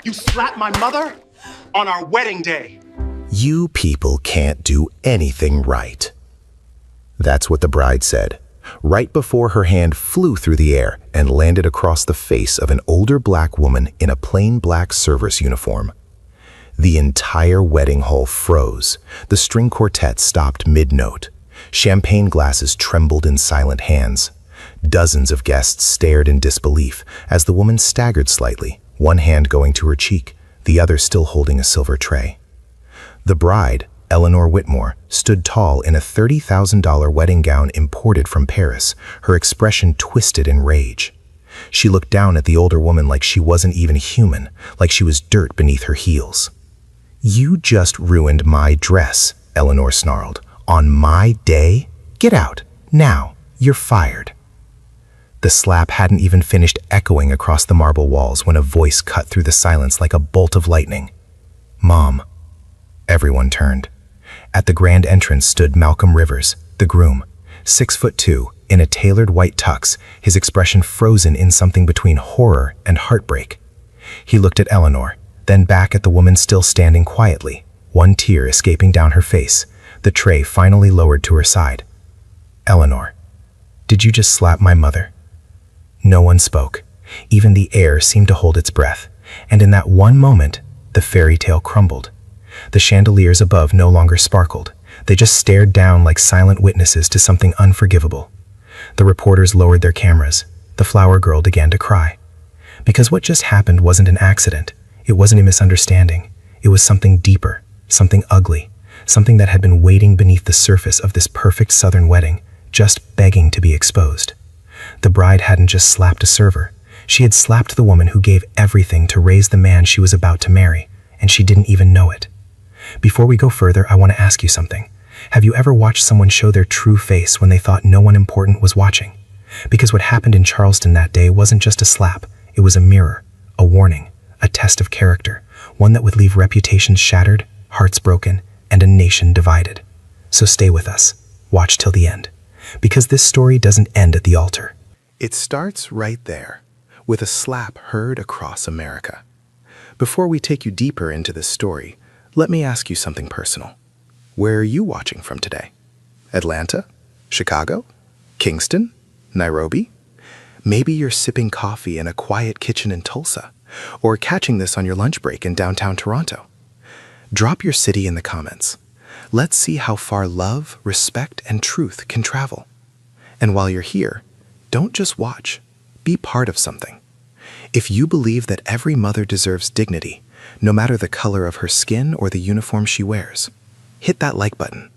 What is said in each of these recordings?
You slapped my mother on our wedding day. You people can't do anything right. That's what the bride said, right before her hand flew through the air and landed across the face of an older black woman in a plain black server's uniform. The entire wedding hall froze. The string quartet stopped mid-note. Champagne glasses trembled in silent hands. Dozens of guests stared in disbelief as the woman staggered slightly, one hand going to her cheek, the other still holding a silver tray. The bride, Eleanor Whitmore, stood tall in a $30,000 wedding gown imported from Paris, her expression twisted in rage. She looked down at the older woman like she wasn't even human, like she was dirt beneath her heels. "You just ruined my dress," Eleanor snarled. "On my day? Get out. Now. You're fired." The slap hadn't even finished echoing across the marble walls when a voice cut through the silence like a bolt of lightning. "Mom." Everyone turned. At the grand entrance stood Malcolm Rivers, the groom, 6'2", in a tailored white tux, his expression frozen in something between horror and heartbreak. He looked at Eleanor, then back at the woman still standing quietly, one tear escaping down her face, the tray finally lowered to her side. "Eleanor, did you just slap my mother?" No one spoke. Even the air seemed to hold its breath, and in that one moment, the fairy tale crumbled. The chandeliers above no longer sparkled. They just stared down like silent witnesses to something unforgivable. The reporters lowered their cameras. The flower girl began to cry. Because what just happened wasn't an accident. It wasn't a misunderstanding. It was something deeper, something ugly, something that had been waiting beneath the surface of this perfect Southern wedding, just begging to be exposed. The bride hadn't just slapped a server. She had slapped the woman who gave everything to raise the man she was about to marry, and she didn't even know it. Before we go further, I want to ask you something. Have you ever watched someone show their true face when they thought no one important was watching? Because what happened in Charleston that day wasn't just a slap. It was a mirror, a warning, a test of character, one that would leave reputations shattered, hearts broken, and a nation divided. So stay with us. Watch till the end. Because this story doesn't end at the altar. It starts right there, with a slap heard across America. Before we take you deeper into this story, let me ask you something personal. Where are you watching from today? Atlanta? Chicago? Kingston? Nairobi? Maybe you're sipping coffee in a quiet kitchen in Tulsa, or catching this on your lunch break in downtown Toronto. Drop your city in the comments. Let's see how far love, respect, and truth can travel. And while you're here, don't just watch. Be part of something. If you believe that every mother deserves dignity, no matter the color of her skin or the uniform she wears, hit that like button.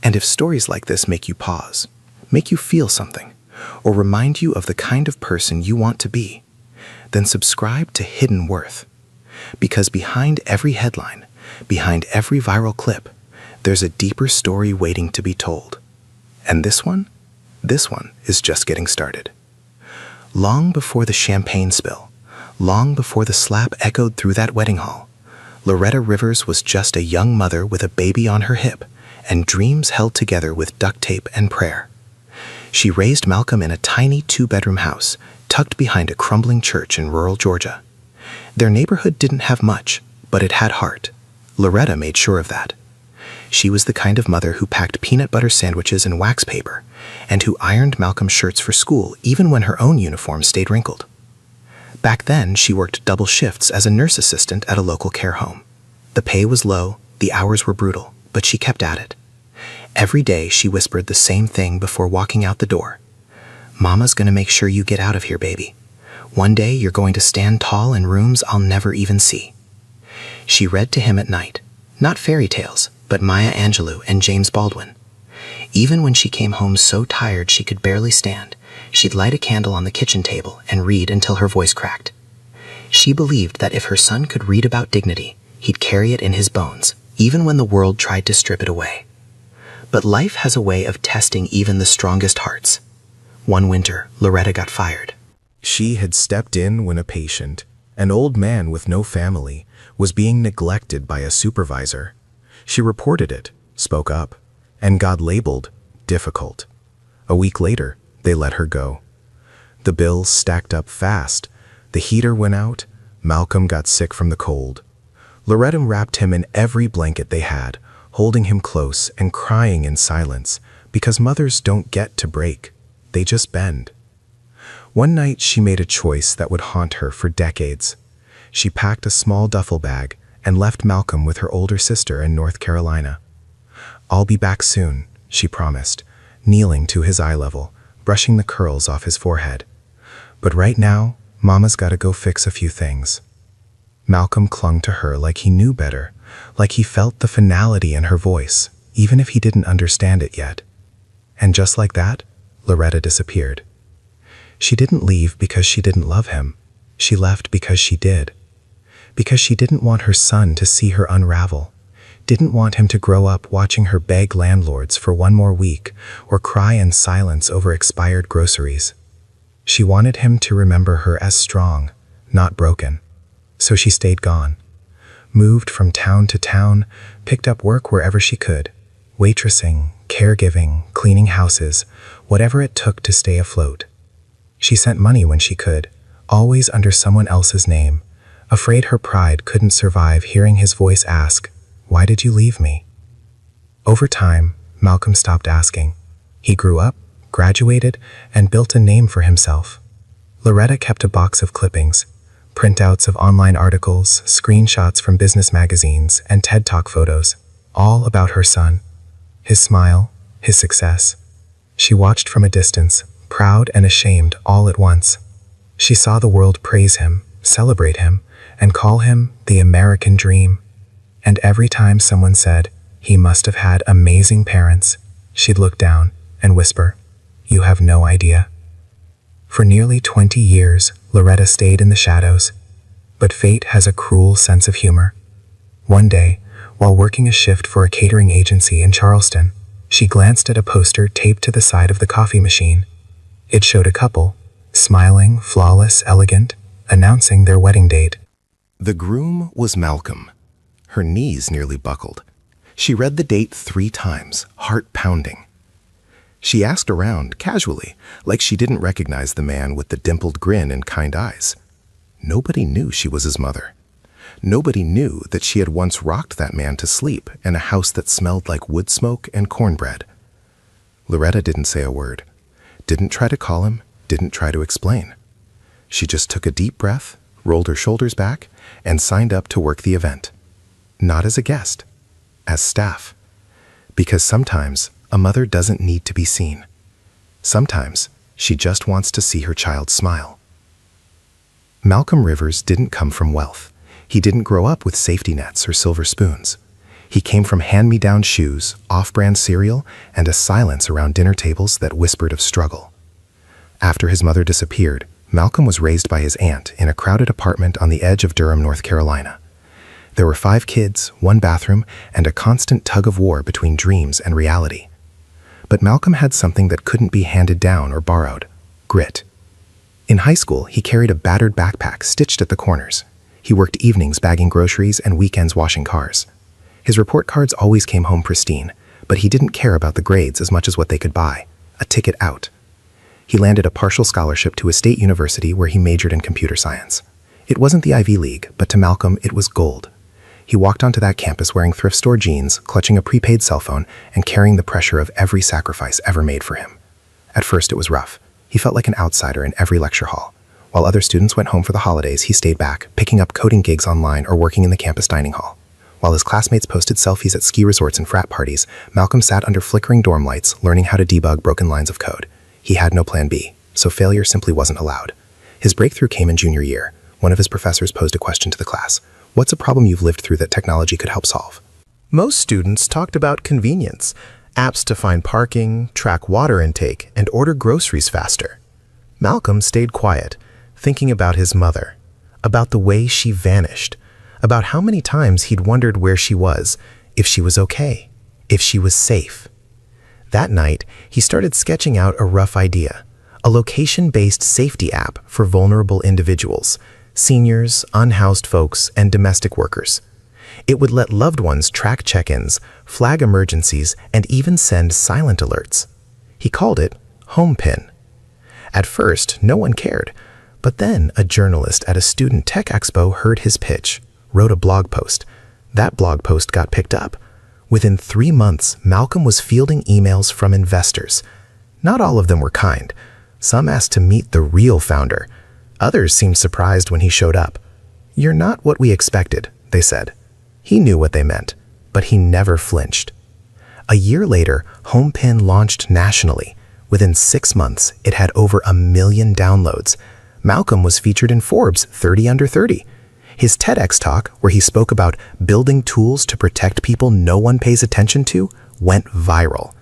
And if stories like this make you pause, make you feel something, or remind you of the kind of person you want to be, then subscribe to Hidden Worth. Because behind every headline, behind every viral clip, there's a deeper story waiting to be told. And this one is just getting started. Long before the champagne spill, long before the slap echoed through that wedding hall, Loretta Rivers was just a young mother with a baby on her hip and dreams held together with duct tape and prayer. She raised Malcolm in a tiny 2-bedroom house tucked behind a crumbling church in rural Georgia. Their neighborhood didn't have much, but it had heart. Loretta made sure of that. She was the kind of mother who packed peanut butter sandwiches in wax paper and who ironed Malcolm's shirts for school even when her own uniform stayed wrinkled. Back then, she worked double shifts as a nurse assistant at a local care home. The pay was low, the hours were brutal, but she kept at it. Every day, she whispered the same thing before walking out the door. "Mama's gonna make sure you get out of here, baby. One day, you're going to stand tall in rooms I'll never even see." She read to him at night, not fairy tales, but Maya Angelou and James Baldwin. Even when she came home so tired she could barely stand, she'd light a candle on the kitchen table and read until her voice cracked. She believed that if her son could read about dignity, he'd carry it in his bones, even when the world tried to strip it away. But life has a way of testing even the strongest hearts. One winter, Loretta got fired. She had stepped in when a patient, an old man with no family, was being neglected by a supervisor. She reported it, spoke up, and got labeled difficult. A week later, they let her go. The bills stacked up fast. The heater went out, Malcolm got sick from the cold. Loretta wrapped him in every blanket they had, holding him close and crying in silence, because mothers don't get to break. They just bend. One night she made a choice that would haunt her for decades. She packed a small duffel bag and left Malcolm with her older sister in North Carolina. "I'll be back soon," she promised, kneeling to his eye level, brushing the curls off his forehead. "But right now, Mama's gotta go fix a few things." Malcolm clung to her like he knew better, like he felt the finality in her voice, even if he didn't understand it yet. And just like that, Loretta disappeared. She didn't leave because she didn't love him. She left because she did. Because she didn't want her son to see her unravel, didn't want him to grow up watching her beg landlords for one more week or cry in silence over expired groceries. She wanted him to remember her as strong, not broken. So she stayed gone, moved from town to town, picked up work wherever she could, waitressing, caregiving, cleaning houses, whatever it took to stay afloat. She sent money when she could, always under someone else's name, afraid her pride couldn't survive hearing his voice ask, "Why did you leave me?" Over time, Malcolm stopped asking. He grew up, graduated, and built a name for himself. Loretta kept a box of clippings, printouts of online articles, screenshots from business magazines, and TED Talk photos, all about her son. His smile, his success. She watched from a distance, proud and ashamed all at once. She saw the world praise him, celebrate him, and call him the American dream. And every time someone said, "He must have had amazing parents," she'd look down and whisper, "You have no idea." For nearly 20 years, Loretta stayed in the shadows. But fate has a cruel sense of humor. One day, while working a shift for a catering agency in Charleston, she glanced at a poster taped to the side of the coffee machine. It showed a couple, smiling, flawless, elegant, announcing their wedding date. The groom was Malcolm. Her knees nearly buckled. She read the date 3 times, heart pounding. She asked around, casually, like she didn't recognize the man with the dimpled grin and kind eyes. Nobody knew she was his mother. Nobody knew that she had once rocked that man to sleep in a house that smelled like wood smoke and cornbread. Loretta didn't say a word, didn't try to call him, didn't try to explain. She just took a deep breath, rolled her shoulders back, and signed up to work the event. Not as a guest, as staff. Because sometimes a mother doesn't need to be seen. Sometimes she just wants to see her child smile. Malcolm Rivers didn't come from wealth. He didn't grow up with safety nets or silver spoons. He came from hand-me-down shoes, off-brand cereal, and a silence around dinner tables that whispered of struggle. After his mother disappeared, Malcolm was raised by his aunt in a crowded apartment on the edge of Durham, North Carolina. There were 5 kids, 1 bathroom, and a constant tug-of-war between dreams and reality. But Malcolm had something that couldn't be handed down or borrowed: grit. In high school, he carried a battered backpack stitched at the corners. He worked evenings bagging groceries and weekends washing cars. His report cards always came home pristine, but he didn't care about the grades as much as what they could buy: a ticket out. He landed a partial scholarship to a state university where he majored in computer science. It wasn't the Ivy League, but to Malcolm, it was gold. He walked onto that campus wearing thrift store jeans, clutching a prepaid cell phone, and carrying the pressure of every sacrifice ever made for him. At first, it was rough. He felt like an outsider in every lecture hall. While other students went home for the holidays, he stayed back, picking up coding gigs online or working in the campus dining hall. While his classmates posted selfies at ski resorts and frat parties, Malcolm sat under flickering dorm lights, learning how to debug broken lines of code. He had no plan B, so failure simply wasn't allowed. His breakthrough came in junior year. One of his professors posed a question to the class: "What's a problem you've lived through that technology could help solve?" Most students talked about convenience, apps to find parking, track water intake, and order groceries faster. Malcolm stayed quiet, thinking about his mother, about the way she vanished, about how many times he'd wondered where she was, if she was okay, if she was safe. That night, he started sketching out a rough idea: a location-based safety app for vulnerable individuals, seniors, unhoused folks, and domestic workers. It would let loved ones track check-ins, flag emergencies, and even send silent alerts. He called it HomePin. At first, no one cared, But then a journalist at a student tech expo heard his pitch, wrote a blog post. That blog post got picked up. Within 3 months, Malcolm was fielding emails from investors. Not all of them were kind. Some asked to meet the real founder. Others seemed surprised when he showed up. "You're not what we expected," they said. He knew what they meant, but he never flinched. A year later, HomePin launched nationally. Within 6 months, it had over 1 million downloads. Malcolm was featured in Forbes 30 Under 30. His TEDx talk, where he spoke about building tools to protect people no one pays attention to, went viral.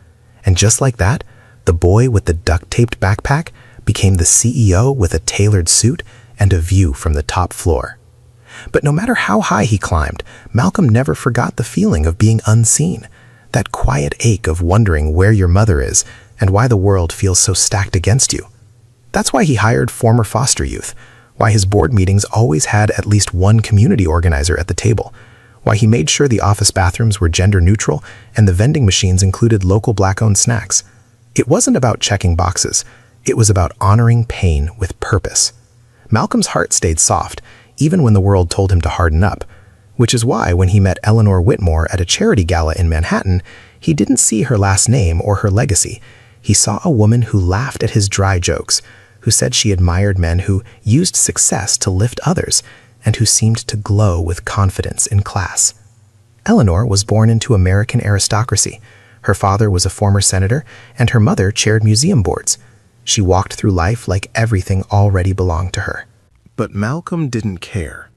And just like that, the boy with the duct-taped backpack became the CEO with a tailored suit and a view from the top floor. But no matter how high he climbed, Malcolm never forgot the feeling of being unseen, that quiet ache of wondering where your mother is and why the world feels so stacked against you. That's why he hired former foster youth, why his board meetings always had at least one community organizer at the table, why he made sure the office bathrooms were gender neutral and the vending machines included local Black-owned snacks. It wasn't about checking boxes. It was about honoring pain with purpose. Malcolm's heart stayed soft, even when the world told him to harden up, which is why when he met Eleanor Whitmore at a charity gala in Manhattan, he didn't see her last name or her legacy. He saw a woman who laughed at his dry jokes, who said she admired men who used success to lift others, and who seemed to glow with confidence in class. Eleanor was born into American aristocracy. Her father was a former senator, and her mother chaired museum boards. She walked through life like everything already belonged to her. But Malcolm didn't care,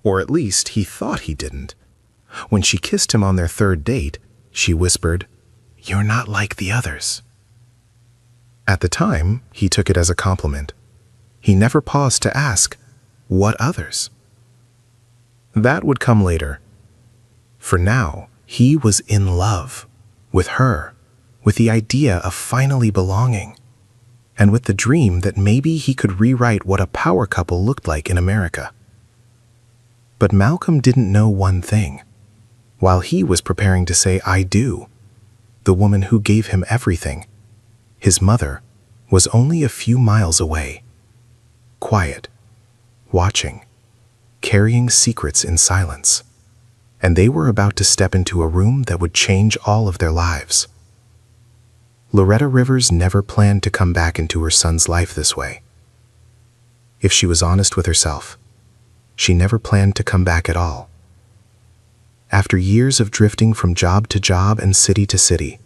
or at least he thought he didn't. When she kissed him on their 3rd date, she whispered, "You're not like the others." At the time, he took it as a compliment. He never paused to ask, what others? That would come later. For now, he was in love with her, with the idea of finally belonging, and with the dream that maybe he could rewrite what a power couple looked like in America. But Malcolm didn't know one thing. While he was preparing to say "I do," the woman who gave him everything, his mother, was only a few miles away, quiet, watching, carrying secrets in silence. And they were about to step into a room that would change all of their lives. Loretta Rivers never planned to come back into her son's life this way. If she was honest with herself, she never planned to come back at all. After years of drifting from job to job and city to city,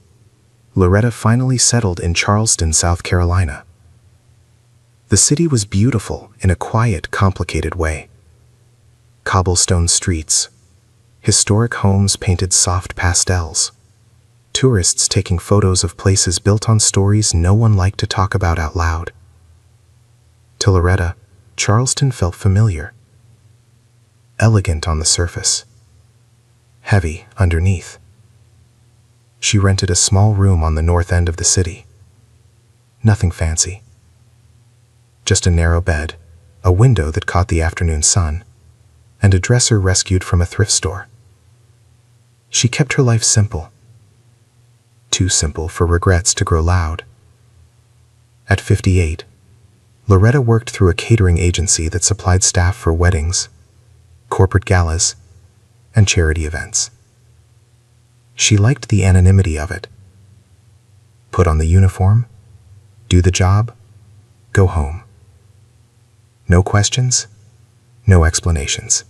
Loretta finally settled in Charleston, South Carolina. The city was beautiful in a quiet, complicated way. Cobblestone streets, historic homes painted soft pastels, tourists taking photos of places built on stories no one liked to talk about out loud. To Loretta, Charleston felt familiar. Elegant on the surface, heavy underneath. She rented a small room on the north end of the city. Nothing fancy. Just a narrow bed, a window that caught the afternoon sun, and a dresser rescued from a thrift store. She kept her life simple. Too simple for regrets to grow loud. At 58, Loretta worked through a catering agency that supplied staff for weddings, corporate galas, and charity events. She liked the anonymity of it. Put on the uniform, do the job, go home. No questions, no explanations.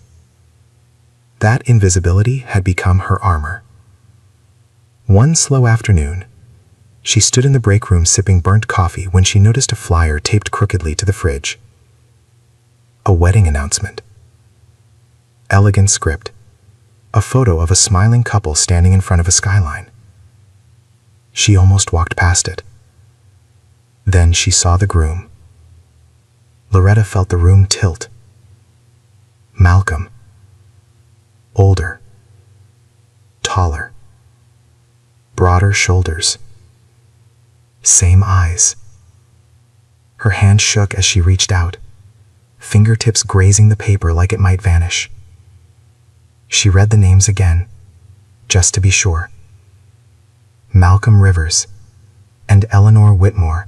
That invisibility had become her armor. One slow afternoon, she stood in the break room sipping burnt coffee when she noticed a flyer taped crookedly to the fridge. A wedding announcement. Elegant script. A photo of a smiling couple standing in front of a skyline. She almost walked past it. Then she saw the groom. Loretta felt the room tilt. Malcolm. Older. Taller. Broader shoulders. Same eyes. Her hand shook as she reached out, fingertips grazing the paper like it might vanish. She read the names again, just to be sure. Malcolm Rivers and Eleanor Whitmore.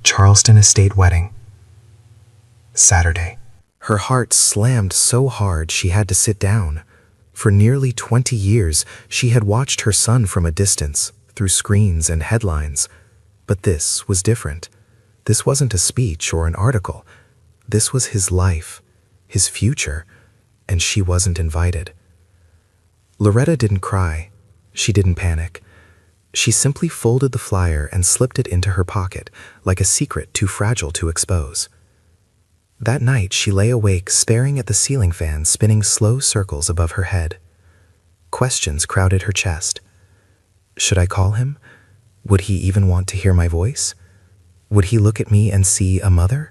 Charleston Estate wedding. Saturday. Her heart slammed so hard she had to sit down. For nearly 20 years, she had watched her son from a distance, through screens and headlines. But this was different. This wasn't a speech or an article. This was his life, his future, and she wasn't invited. Loretta didn't cry. She didn't panic. She simply folded the flyer and slipped it into her pocket, like a secret too fragile to expose. That night, she lay awake, staring at the ceiling fan spinning slow circles above her head. Questions crowded her chest. Should I call him? Would he even want to hear my voice? Would he look at me and see a mother,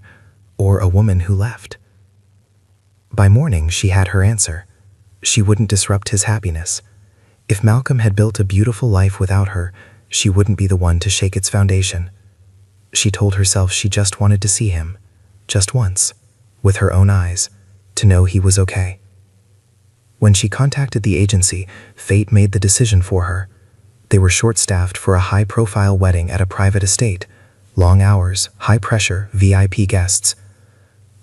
or a woman who left? By morning, she had her answer. She wouldn't disrupt his happiness. If Malcolm had built a beautiful life without her, she wouldn't be the one to shake its foundation. She told herself she just wanted to see him, just once, with her own eyes, to know he was okay. When she contacted the agency, fate made the decision for her. They were short-staffed for a high-profile wedding at a private estate. Long hours, high-pressure, VIP guests.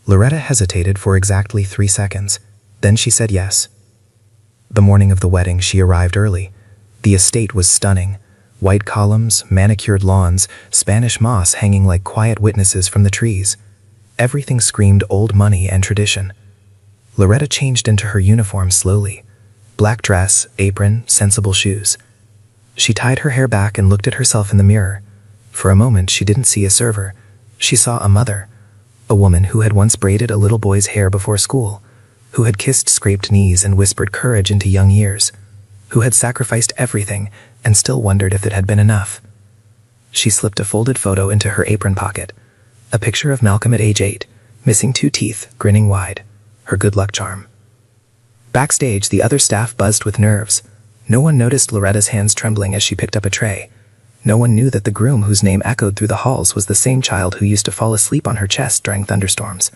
Loretta hesitated for exactly 3 seconds. Then she said yes. The morning of the wedding, she arrived early. The estate was stunning. White columns, manicured lawns, Spanish moss hanging like quiet witnesses from the trees. Everything screamed old money and tradition. Loretta changed into her uniform slowly. Black dress, apron, sensible shoes. She tied her hair back and looked at herself in the mirror. For a moment, she didn't see a server. She saw a mother, a woman who had once braided a little boy's hair before school, who had kissed scraped knees and whispered courage into young years, who had sacrificed everything and still wondered if it had been enough. She slipped a folded photo into her apron pocket, a picture of Malcolm at age 8, missing 2 teeth, grinning wide, her good luck charm. Backstage, the other staff buzzed with nerves. No one noticed Loretta's hands trembling as she picked up a tray. No one knew that the groom whose name echoed through the halls was the same child who used to fall asleep on her chest during thunderstorms.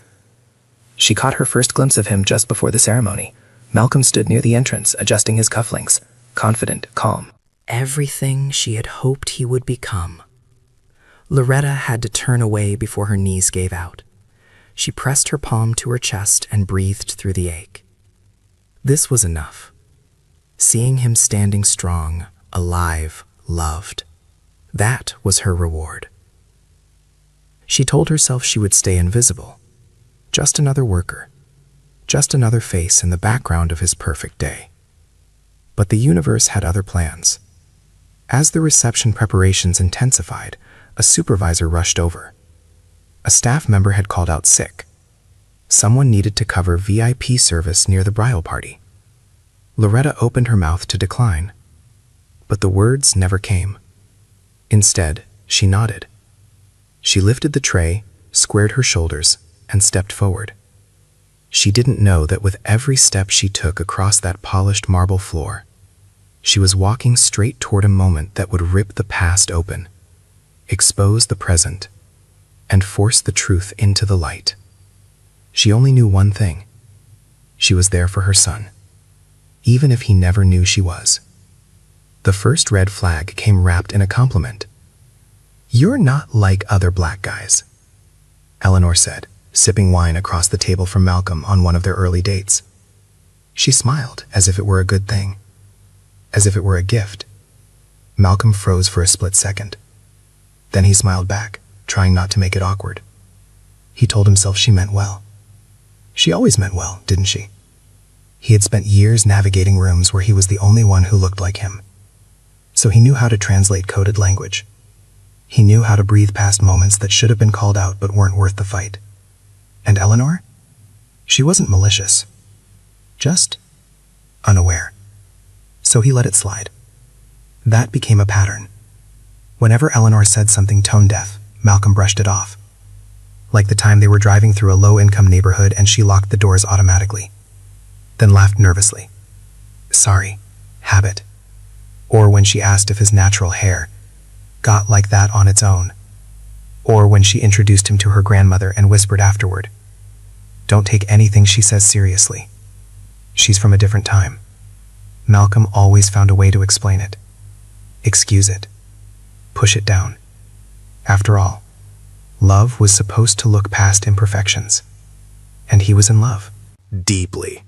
She caught her first glimpse of him just before the ceremony. Malcolm stood near the entrance, adjusting his cufflinks, confident, calm. Everything she had hoped he would become. Loretta had to turn away before her knees gave out. She pressed her palm to her chest and breathed through the ache. This was enough. Seeing him standing strong, alive, loved. That was her reward. She told herself she would stay invisible. Just another worker. Just another face in the background of his perfect day. But the universe had other plans. As the reception preparations intensified, a supervisor rushed over. A staff member had called out sick. Someone needed to cover VIP service near the bridal party. Loretta opened her mouth to decline, but the words never came. Instead, she nodded. She lifted the tray, squared her shoulders, and stepped forward. She didn't know that with every step she took across that polished marble floor, she was walking straight toward a moment that would rip the past open, expose the present, and force the truth into the light. She only knew one thing. She was there for her son, even if he never knew she was. The first red flag came wrapped in a compliment. "You're not like other black guys," Eleanor said, sipping wine across the table from Malcolm on one of their early dates. She smiled as if it were a good thing, as if it were a gift. Malcolm froze for a split second. Then he smiled back, trying not to make it awkward. He told himself she meant well. She always meant well, didn't she? He had spent years navigating rooms where he was the only one who looked like him. So he knew how to translate coded language. He knew how to breathe past moments that should have been called out but weren't worth the fight. And Eleanor? She wasn't malicious. Just unaware. So he let it slide. That became a pattern. Whenever Eleanor said something tone-deaf, Malcolm brushed it off. Like the time they were driving through a low-income neighborhood and she locked the doors automatically. Then laughed nervously. Sorry, habit. Or when she asked if his natural hair got like that on its own. Or when she introduced him to her grandmother and whispered afterward, "Don't take anything she says seriously. She's from a different time." Malcolm always found a way to explain it. Excuse it. Push it down. After all, love was supposed to look past imperfections. and he was in love. Deeply.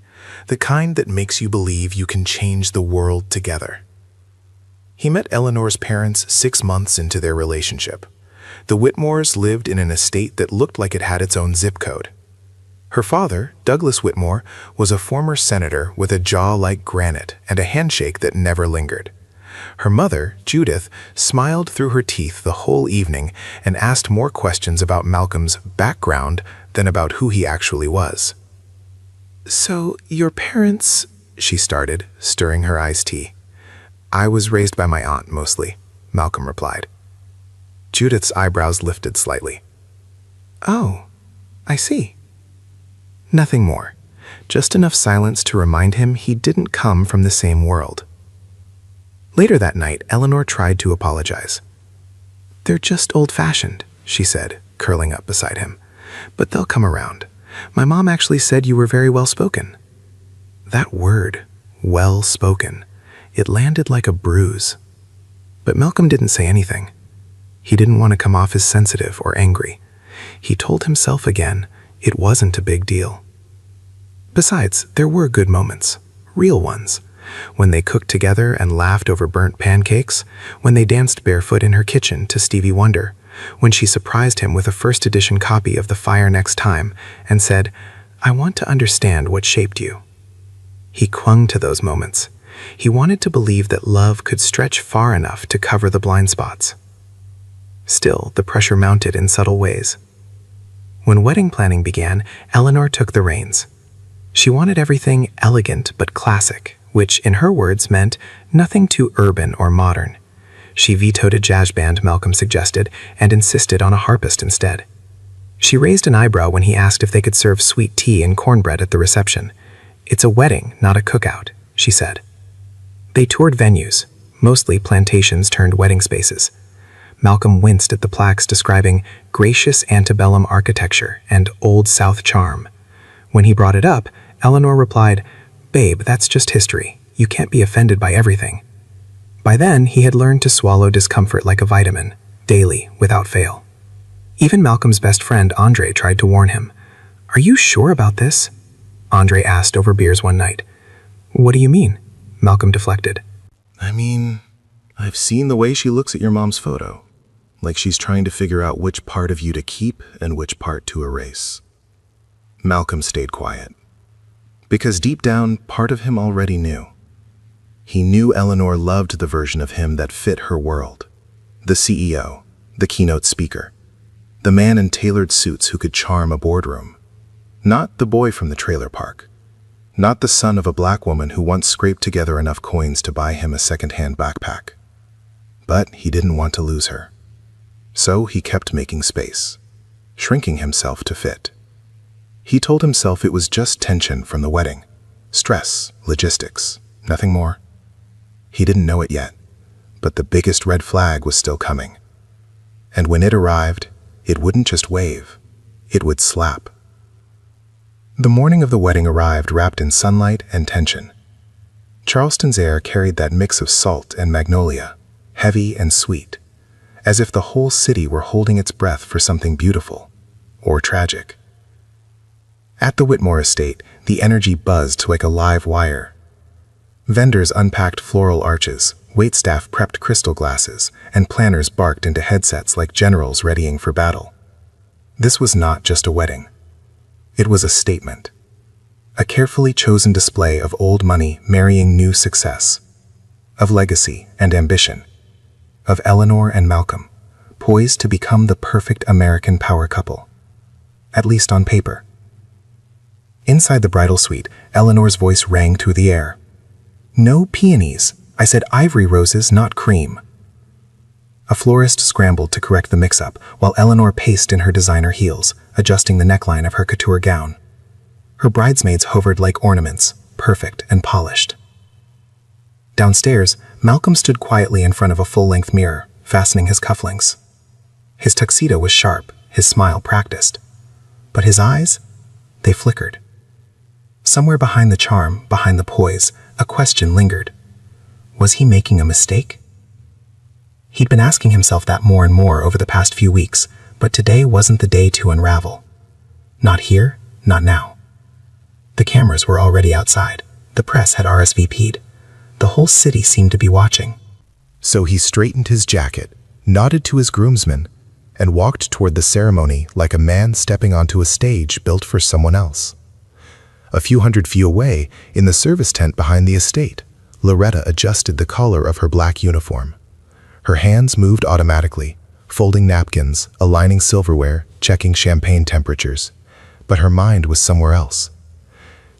The kind that makes you believe you can change the world together. He met Eleanor's parents 6 months into their relationship. The Whitmores lived in an estate that looked like it had its own zip code. Her father, Douglas Whitmore, was a former senator with a jaw like granite and a handshake that never lingered. Her mother, Judith, smiled through her teeth the whole evening and asked more questions about Malcolm's background than about who he actually was. "So, your parents," she started, stirring her iced tea. "I was raised by my aunt, mostly," Malcolm replied. Judith's eyebrows lifted slightly. "Oh, I see." Nothing more, just enough silence to remind him he didn't come from the same world. Later that night, Eleanor tried to apologize. "They're just old-fashioned," she said, curling up beside him. "But they'll come around. My mom actually said you were very well-spoken." That word, well-spoken, it landed like a bruise. But Malcolm didn't say anything. He didn't want to come off as sensitive or angry. He told himself again it wasn't a big deal. Besides, there were good moments, real ones. When they cooked together and laughed over burnt pancakes, when they danced barefoot in her kitchen to Stevie Wonder, when she surprised him with a first-edition copy of The Fire Next Time and said, "I want to understand what shaped you." He clung to those moments. He wanted to believe that love could stretch far enough to cover the blind spots. Still, the pressure mounted in subtle ways. When wedding planning began, Eleanor took the reins. She wanted everything elegant but classic, which, in her words, meant nothing too urban or modern. She vetoed a jazz band Malcolm suggested and insisted on a harpist instead. She raised an eyebrow when he asked if they could serve sweet tea and cornbread at the reception. "It's a wedding, not a cookout," she said. They toured venues, mostly plantations turned wedding spaces. Malcolm winced at the plaques describing gracious antebellum architecture and Old South charm. When he brought it up, Eleanor replied, "Babe, that's just history. You can't be offended by everything." By then, he had learned to swallow discomfort like a vitamin, daily, without fail. Even Malcolm's best friend, Andre, tried to warn him. "Are you sure about this?" Andre asked over beers one night. "What do you mean?" Malcolm deflected. I mean, I've seen the way she looks at your mom's photo. Like she's trying to figure out which part of you to keep and which part to erase. Malcolm stayed quiet. Because deep down, part of him already knew. He knew Eleanor loved the version of him that fit her world. The CEO, the keynote speaker, the man in tailored suits who could charm a boardroom. Not the boy from the trailer park. Not the son of a black woman who once scraped together enough coins to buy him a second-hand backpack. But he didn't want to lose her. So he kept making space, shrinking himself to fit. He told himself it was just tension from the wedding. Stress, logistics, nothing more. He didn't know it yet, but the biggest red flag was still coming. And when it arrived, it wouldn't just wave, it would slap. The morning of the wedding arrived wrapped in sunlight and tension. Charleston's air carried that mix of salt and magnolia, heavy and sweet, as if the whole city were holding its breath for something beautiful or tragic. At the Whitmore estate, the energy buzzed like a live wire. Vendors unpacked floral arches, waitstaff prepped crystal glasses, and planners barked into headsets like generals readying for battle. This was not just a wedding. It was a statement. A carefully chosen display of old money marrying new success, of legacy and ambition, of Eleanor and Malcolm, poised to become the perfect American power couple. At least on paper. Inside the bridal suite, Eleanor's voice rang through the air. "No peonies. I said ivory roses, not cream." A florist scrambled to correct the mix-up, while Eleanor paced in her designer heels, adjusting the neckline of her couture gown. Her bridesmaids hovered like ornaments, perfect and polished. Downstairs, Malcolm stood quietly in front of a full-length mirror, fastening his cufflinks. His tuxedo was sharp, his smile practiced. But his eyes? They flickered. Somewhere behind the charm, behind the poise, a question lingered. Was he making a mistake? He'd been asking himself that more and more over the past few weeks, but today wasn't the day to unravel. Not here, Not now. The cameras were already outside. The press had RSVP'd. The whole city seemed to be watching. So he straightened his jacket, nodded to his groomsmen, and walked toward the ceremony like a man stepping onto a stage built for someone else. A few hundred feet away, in the service tent behind the estate, Loretta adjusted the collar of her black uniform. Her hands moved automatically, folding napkins, aligning silverware, checking champagne temperatures. But her mind was somewhere else.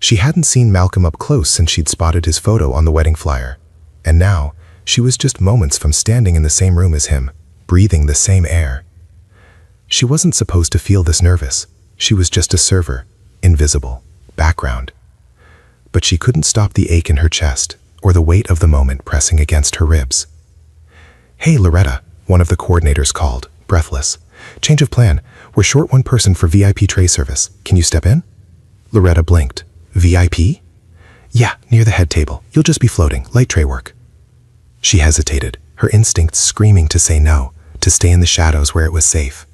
She hadn't seen Malcolm up close since she'd spotted his photo on the wedding flyer. And now, she was just moments from standing in the same room as him, breathing the same air. She wasn't supposed to feel this nervous. She was just a server, invisible, background. But she couldn't stop the ache in her chest or the weight of the moment pressing against her ribs. "Hey, Loretta," one of the coordinators called, breathless. "Change of plan. We're short one person for VIP tray service. Can you step in?" Loretta blinked. "VIP?" "Yeah, near the head table. You'll just be floating, light tray work." She hesitated, her instincts screaming to say no, to stay in the shadows where it was safe.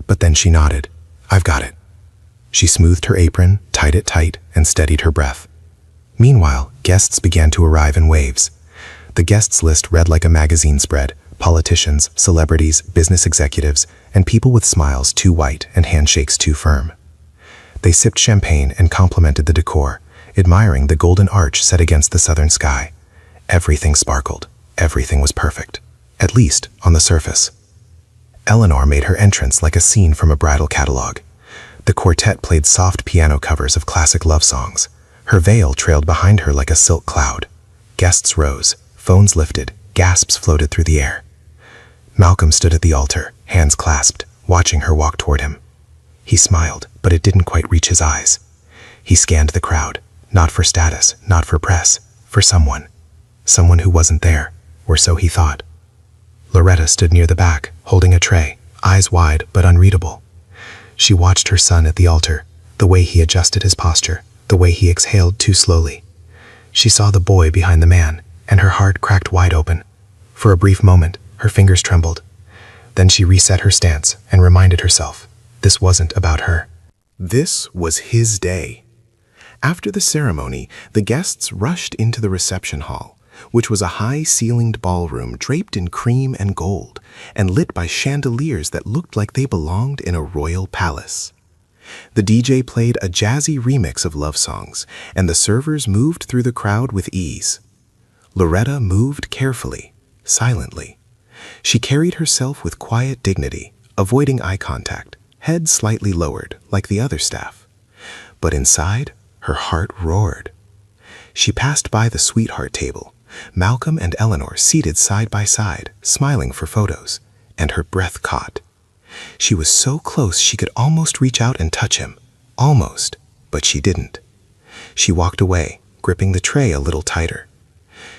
But then she nodded. "I've got it." She smoothed her apron, tied it tight, and steadied her breath. Meanwhile, guests began to arrive in waves. The guests list read like a magazine spread: politicians, celebrities, business executives, and people with smiles too white and handshakes too firm. They sipped champagne and complimented the decor, admiring the golden arch set against the southern sky. Everything sparkled. Everything was perfect, at least on the surface. Eleanor made her entrance like a scene from a bridal catalog. The quartet played soft piano covers of classic love songs. Her veil trailed behind her like a silk cloud. Guests rose, phones lifted, gasps floated through the air. Malcolm stood at the altar, hands clasped, watching her walk toward him. He smiled, but it didn't quite reach his eyes. He scanned the crowd, not for status, not for press, for someone. Someone who wasn't there, or so he thought. Loretta stood near the back, holding a tray, eyes wide but unreadable. She watched her son at the altar, the way he adjusted his posture, the way he exhaled too slowly. She saw the boy behind the man, and her heart cracked wide open. For a brief moment, her fingers trembled. Then she reset her stance and reminded herself, this wasn't about her. This was his day. After the ceremony, the guests rushed into the reception hall, which was a high-ceilinged ballroom draped in cream and gold and lit by chandeliers that looked like they belonged in a royal palace. The DJ played a jazzy remix of love songs, and the servers moved through the crowd with ease. Loretta moved carefully, silently. She carried herself with quiet dignity, avoiding eye contact, head slightly lowered, like the other staff. But inside, her heart roared. She passed by the sweetheart table, Malcolm and Eleanor seated side by side, smiling for photos, and her breath caught. She was so close she could almost reach out and touch him. Almost, but she didn't. She walked away, gripping the tray a little tighter.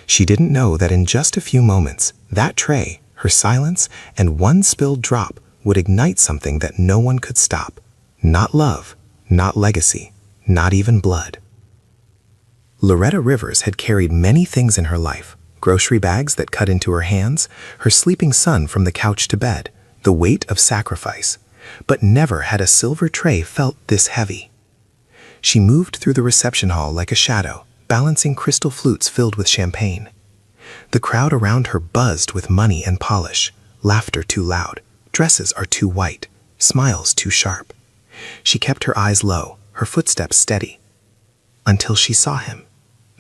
She didn't know that in just a few moments, that tray, her silence, and one spilled drop would ignite something that no one could stop. Not love, not legacy, not even blood. Loretta Rivers had carried many things in her life: grocery bags that cut into her hands, her sleeping son from the couch to bed, the weight of sacrifice, but never had a silver tray felt this heavy. She moved through the reception hall like a shadow, balancing crystal flutes filled with champagne. The crowd around her buzzed with money and polish, laughter too loud, dresses are too white, smiles too sharp. She kept her eyes low, her footsteps steady, until she saw him,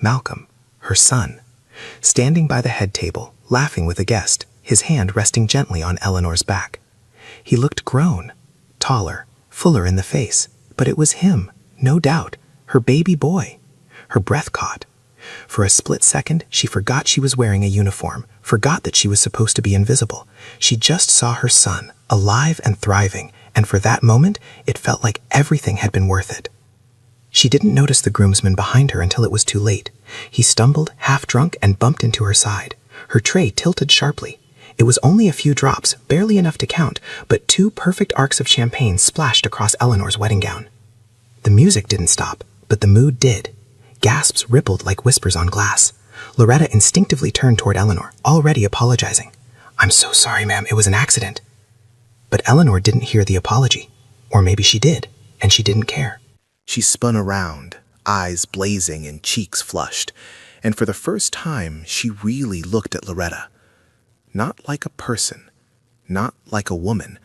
Malcolm, her son, standing by the head table, laughing with a guest, his hand resting gently on Eleanor's back. He looked grown, taller, fuller in the face, but it was him, no doubt, her baby boy. Her breath caught. For a split second, she forgot she was wearing a uniform, forgot that she was supposed to be invisible. She just saw her son, alive and thriving, and for that moment, it felt like everything had been worth it. She didn't notice the groomsman behind her until it was too late. He stumbled, half drunk, and bumped into her side. Her tray tilted sharply. It was only a few drops, barely enough to count, but 2 perfect arcs of champagne splashed across Eleanor's wedding gown. The music didn't stop, but the mood did. Gasps rippled like whispers on glass. Loretta instinctively turned toward Eleanor, already apologizing. "I'm so sorry, ma'am, it was an accident." But Eleanor didn't hear the apology. Or maybe she did, and she didn't care. She spun around, eyes blazing and cheeks flushed, and for the first time she really looked at Loretta. Not like a person, not like a woman,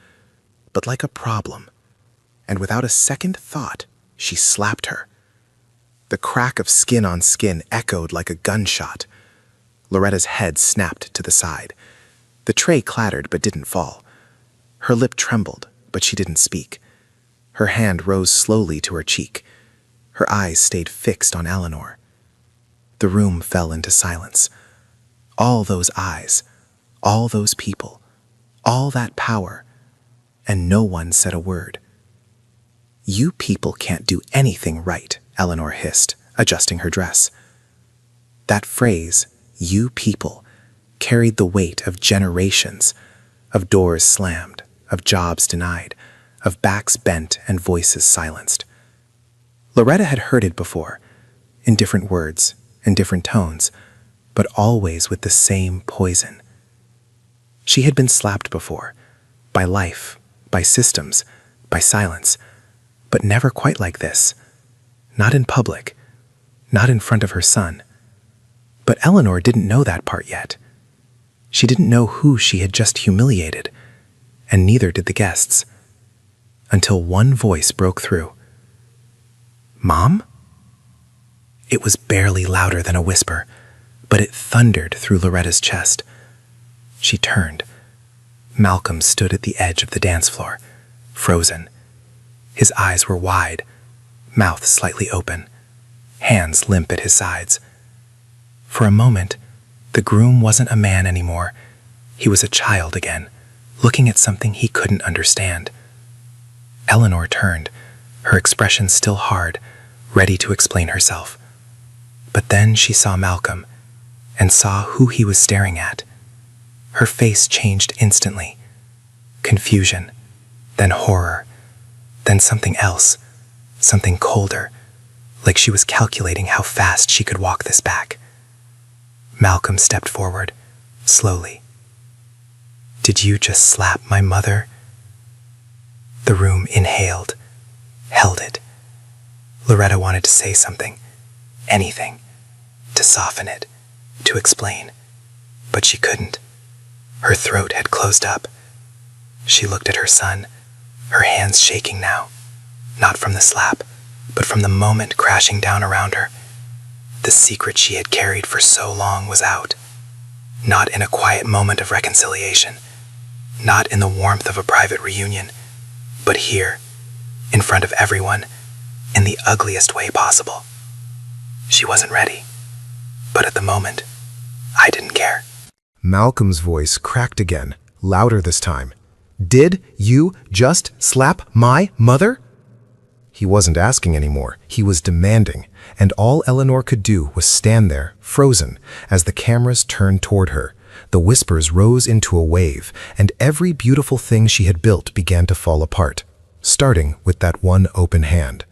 but like a problem. And without a second thought, she slapped her. The crack of skin on skin echoed like a gunshot. Loretta's head snapped to the side. The tray clattered but didn't fall. Her lip trembled, but she didn't speak. Her hand rose slowly to her cheek. Her eyes stayed fixed on Eleanor. The room fell into silence. All those eyes, all those people, all that power, and no one said a word. "You people can't do anything right," Eleanor hissed, adjusting her dress. That phrase, "you people," carried the weight of generations, of doors slammed, of jobs denied, of backs bent and voices silenced. Loretta had heard it before, in different words, in different tones, but always with the same poison. She had been slapped before, by life, by systems, by silence, but never quite like this. Not in public, not in front of her son. But Eleanor didn't know that part yet. She didn't know who she had just humiliated, and neither did the guests. Until one voice broke through. "Mom?" It was barely louder than a whisper, but it thundered through Loretta's chest. She turned. Malcolm stood at the edge of the dance floor, frozen. His eyes were wide, mouth slightly open, hands limp at his sides. For a moment, the groom wasn't a man anymore. He was a child again, looking at something he couldn't understand. Eleanor turned, her expression still hard, ready to explain herself. But then she saw Malcolm, and saw who he was staring at. Her face changed instantly. Confusion, then horror, then something else, something colder, like she was calculating how fast she could walk this back. Malcolm stepped forward, slowly. "Did you just slap my mother?" The room inhaled, held it. Loretta wanted to say something, anything, to soften it, to explain, but she couldn't. Her throat had closed up. She looked at her son, her hands shaking now, not from the slap, but from the moment crashing down around her. The secret she had carried for so long was out. Not in a quiet moment of reconciliation, not in the warmth of a private reunion, but here, in front of everyone, in the ugliest way possible. She wasn't ready, but at the moment, I didn't care. Malcolm's voice cracked again, louder this time. "Did you just slap my mother?" He wasn't asking anymore, he was demanding, and all Eleanor could do was stand there, frozen, as the cameras turned toward her. The whispers rose into a wave, and every beautiful thing she had built began to fall apart, starting with that one open hand.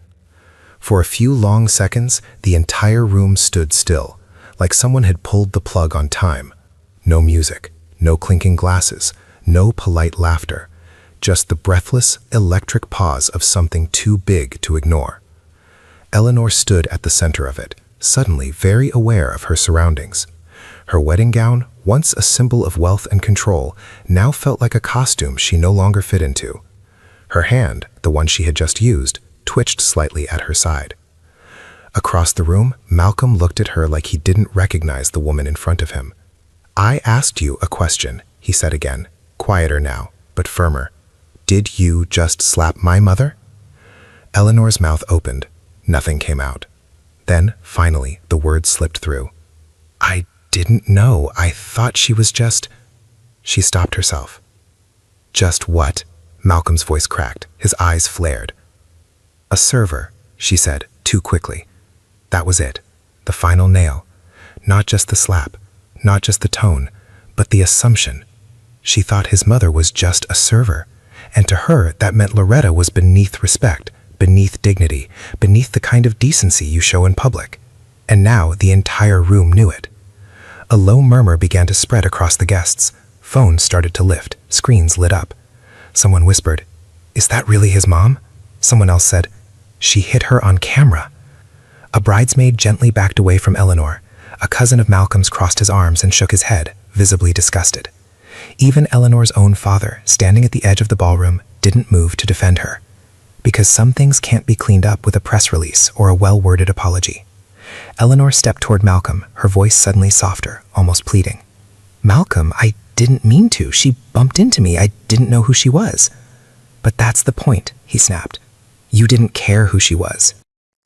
For a few long seconds, the entire room stood still, like someone had pulled the plug on time. No music, no clinking glasses, no polite laughter, just the breathless, electric pause of something too big to ignore. Eleanor stood at the center of it, suddenly very aware of her surroundings. Her wedding gown, once a symbol of wealth and control, now felt like a costume she no longer fit into. Her hand, the one she had just used, twitched slightly at her side. Across the room, Malcolm looked at her like he didn't recognize the woman in front of him. "I asked you a question," he said again, quieter now, but firmer. "Did you just slap my mother?" Eleanor's mouth opened. Nothing came out. Then, finally, the words slipped through. "I didn't know. I thought she was just—" She stopped herself. "Just what?" Malcolm's voice cracked. His eyes flared. "A server," she said, too quickly. That was it. The final nail. Not just the slap, not just the tone, but the assumption. She thought his mother was just a server, and to her that meant Loretta was beneath respect, beneath dignity, beneath the kind of decency you show in public. And now the entire room knew it. A low murmur began to spread across the guests. Phones started to lift, screens lit up. Someone whispered, "Is that really his mom?" Someone else said, She hit her on camera. A bridesmaid gently backed away from Eleanor. A cousin of Malcolm's crossed his arms and shook his head, visibly disgusted. Even Eleanor's own father, standing at the edge of the ballroom, didn't move to defend her. Because some things can't be cleaned up with a press release or a well-worded apology. Eleanor stepped toward Malcolm, her voice suddenly softer, almost pleading. "Malcolm, I didn't mean to. She bumped into me. I didn't know who she was." "But that's the point," he snapped. "You didn't care who she was."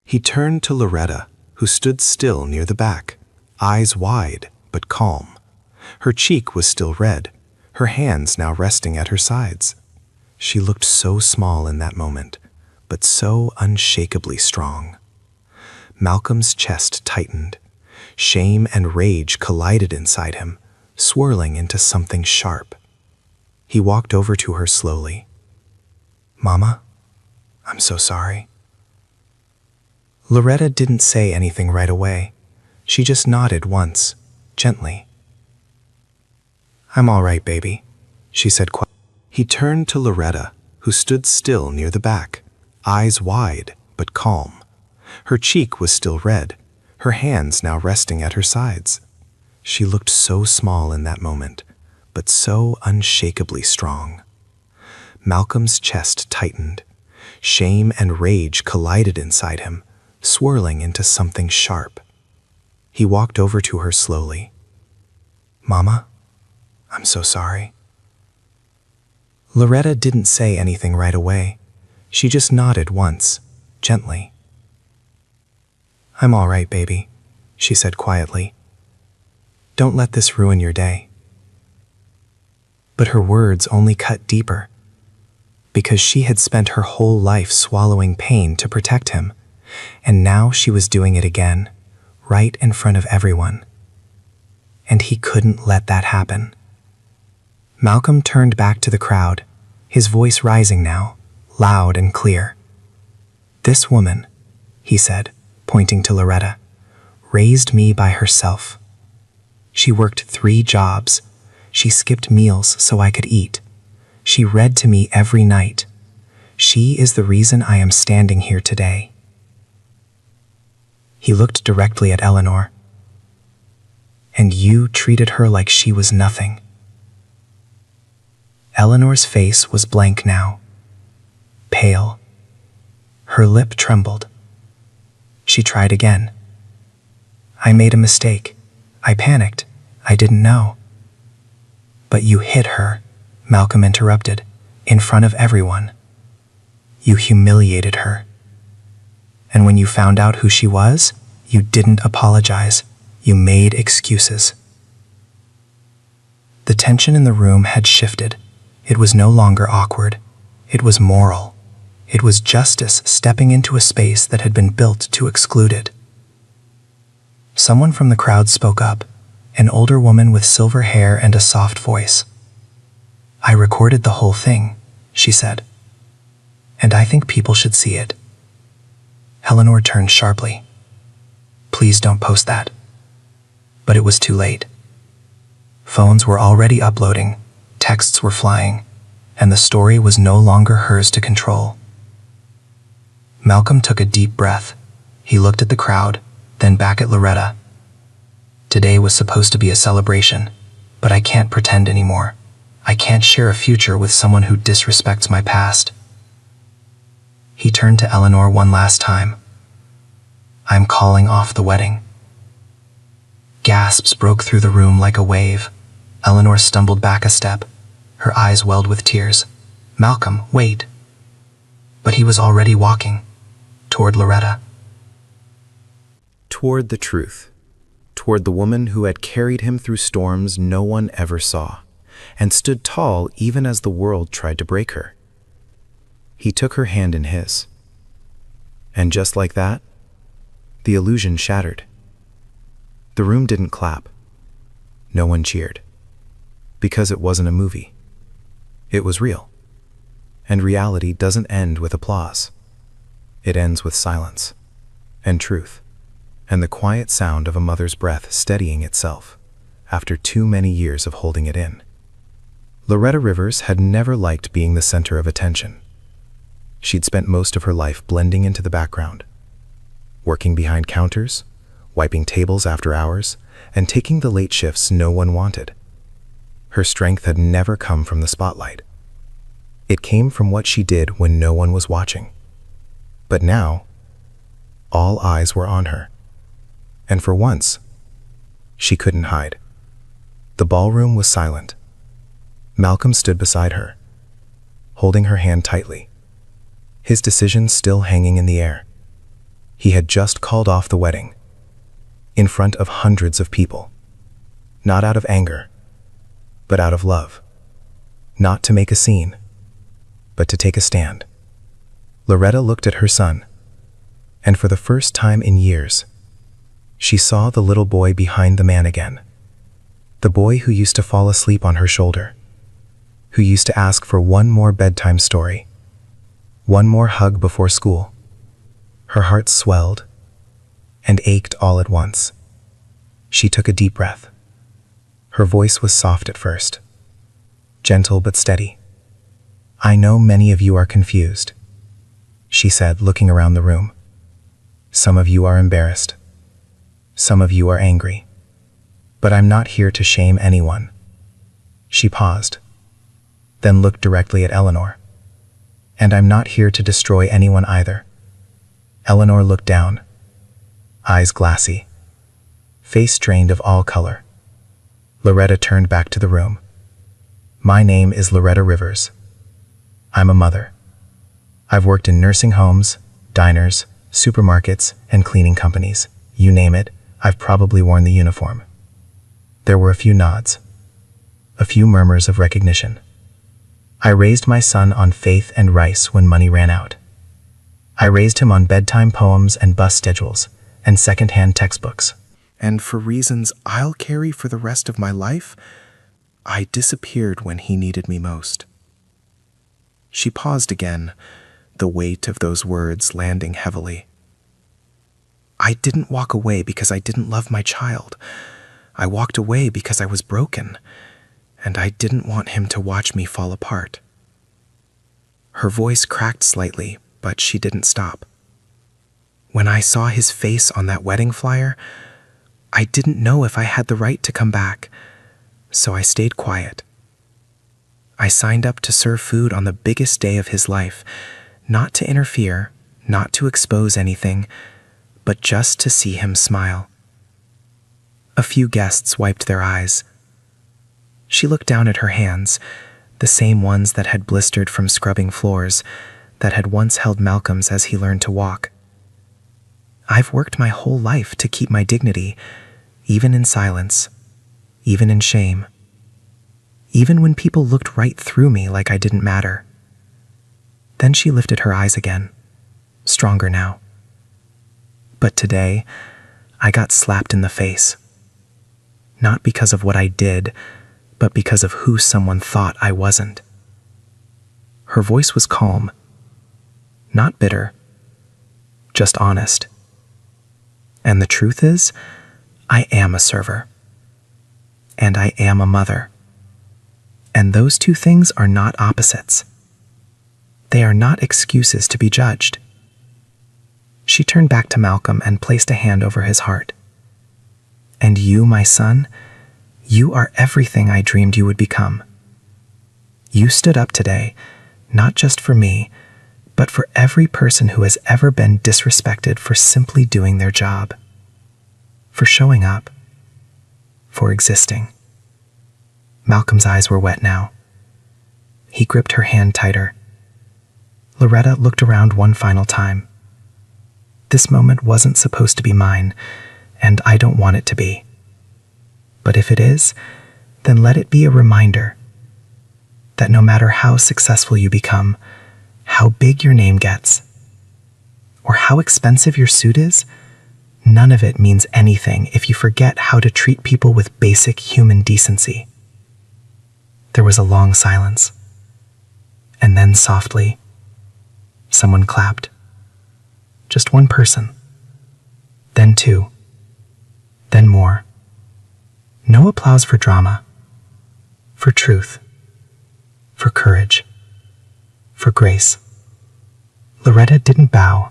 He turned to Loretta, who stood still near the back, eyes wide but calm. Her cheek was still red, her hands now resting at her sides. She looked so small in that moment, but so unshakably strong. Malcolm's chest tightened. Shame and rage collided inside him, swirling into something sharp. He walked over to her slowly. "Mama, I'm so sorry." Loretta didn't say anything right away. She just nodded once, gently. "I'm all right, baby," she said quietly. He turned to Loretta, who stood still near the back, eyes wide but calm. Her cheek was still red, her hands now resting at her sides. She looked so small in that moment, but so unshakably strong. Malcolm's chest tightened. Shame and rage collided inside him, swirling into something sharp. He walked over to her slowly. "Mama, I'm so sorry." Loretta didn't say anything right away. She just nodded once, gently. "I'm all right, baby," she said quietly. "Don't let this ruin your day." But her words only cut deeper. Because she had spent her whole life swallowing pain to protect him, and now she was doing it again, right in front of everyone. And he couldn't let that happen. Malcolm turned back to the crowd, his voice rising now, loud and clear. "This woman," he said, pointing to Loretta, "raised me by herself. She worked 3 jobs. She skipped meals so I could eat. She read to me every night. She is the reason I am standing here today." He looked directly at Eleanor. "And you treated her like she was nothing." Eleanor's face was blank now, pale. Her lip trembled. She tried again. "I made a mistake. I panicked. I didn't know." "But you hit her," Malcolm interrupted, "in front of everyone. You humiliated her. And when you found out who she was, you didn't apologize. You made excuses." The tension in the room had shifted. It was no longer awkward. It was moral. It was justice stepping into a space that had been built to exclude it. Someone from the crowd spoke up, an older woman with silver hair and a soft voice. "I recorded the whole thing," she said. "And I think people should see it." Eleanor turned sharply. "Please don't post that." But it was too late. Phones were already uploading, texts were flying, and the story was no longer hers to control. Malcolm took a deep breath. He looked at the crowd, then back at Loretta. "Today was supposed to be a celebration, but I can't pretend anymore. I can't share a future with someone who disrespects my past." He turned to Eleanor one last time. "I'm calling off the wedding." Gasps broke through the room like a wave. Eleanor stumbled back a step. Her eyes welled with tears. "Malcolm, wait." But he was already walking toward Loretta. Toward the truth. Toward the woman who had carried him through storms no one ever saw, and stood tall even as the world tried to break her. He took her hand in his. And just like that, the illusion shattered. The room didn't clap. No one cheered. Because it wasn't a movie. It was real. And reality doesn't end with applause. It ends with silence, and truth, and the quiet sound of a mother's breath steadying itself after too many years of holding it in. Loretta Rivers had never liked being the center of attention. She'd spent most of her life blending into the background, working behind counters, wiping tables after hours, and taking the late shifts no one wanted. Her strength had never come from the spotlight. It came from what she did when no one was watching. But now, all eyes were on her. And for once, she couldn't hide. The ballroom was silent. Malcolm stood beside her, holding her hand tightly, his decision still hanging in the air. He had just called off the wedding, in front of hundreds of people, not out of anger, but out of love. Not to make a scene, but to take a stand. Loretta looked at her son, and for the first time in years, she saw the little boy behind the man again. The boy who used to fall asleep on her shoulder, who used to ask for one more bedtime story, one more hug before school. Her heart swelled and ached all at once. She took a deep breath. Her voice was soft at first, gentle but steady. "I know many of you are confused," she said, looking around the room. "Some of you are embarrassed. Some of you are angry. But I'm not here to shame anyone." She paused, then looked directly at Eleanor. "And I'm not here to destroy anyone either." Eleanor looked down, eyes glassy, face drained of all color. Loretta turned back to the room. "My name is Loretta Rivers. I'm a mother. I've worked in nursing homes, diners, supermarkets, and cleaning companies. You name it, I've probably worn the uniform." There were a few nods, a few murmurs of recognition. "I raised my son on faith and rice when money ran out. I raised him on bedtime poems and bus schedules and second-hand textbooks. And for reasons I'll carry for the rest of my life, I disappeared when he needed me most." She paused again, the weight of those words landing heavily. "I didn't walk away because I didn't love my child. I walked away because I was broken, and I didn't want him to watch me fall apart." Her voice cracked slightly, but she didn't stop. "When I saw his face on that wedding flyer, I didn't know if I had the right to come back, so I stayed quiet. I signed up to serve food on the biggest day of his life, not to interfere, not to expose anything, but just to see him smile." A few guests wiped their eyes. She looked down at her hands, the same ones that had blistered from scrubbing floors, that had once held Malcolm's as he learned to walk. "I've worked my whole life to keep my dignity, even in silence, even in shame, even when people looked right through me like I didn't matter." Then she lifted her eyes again, stronger now. "But today, I got slapped in the face. Not because of what I did, but because of who someone thought I wasn't." Her voice was calm, not bitter, just honest. "And the truth is, I am a server. And I am a mother. And those two things are not opposites. They are not excuses to be judged." She turned back to Malcolm and placed a hand over his heart. "And you, my son, you are everything I dreamed you would become. You stood up today, not just for me, but for every person who has ever been disrespected for simply doing their job, for showing up, for existing." Malcolm's eyes were wet now. He gripped her hand tighter. Loretta looked around one final time. "This moment wasn't supposed to be mine, and I don't want it to be. But if it is, then let it be a reminder that no matter how successful you become, how big your name gets, or how expensive your suit is, none of it means anything if you forget how to treat people with basic human decency." There was a long silence, and then softly, someone clapped. Just one person, then two, then more. No applause for drama, for truth, for courage, for grace. Loretta didn't bow.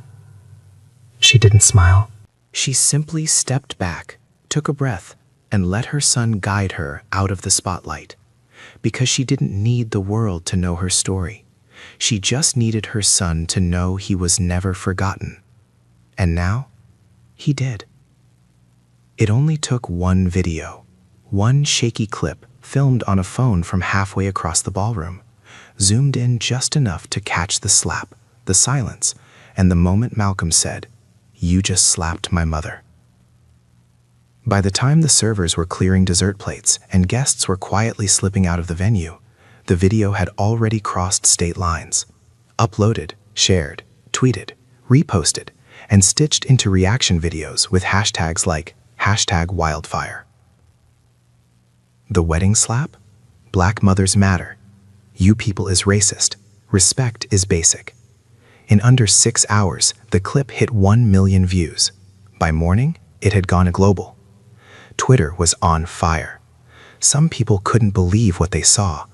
She didn't smile. She simply stepped back, took a breath, and let her son guide her out of the spotlight. Because she didn't need the world to know her story. She just needed her son to know he was never forgotten. And now, he did. It only took one video, one shaky clip filmed on a phone from halfway across the ballroom, zoomed in just enough to catch the slap, the silence, and the moment Malcolm said, "You just slapped my mother." By the time the servers were clearing dessert plates and guests were quietly slipping out of the venue, the video had already crossed state lines, uploaded, shared, tweeted, reposted, and stitched into reaction videos with hashtags like #wildfire. The wedding slap? Black mothers matter. You people is racist. Respect is basic. In under 6 hours, the clip hit 1 million views. By morning, it had gone global. Twitter was on fire. Some people couldn't believe what they saw.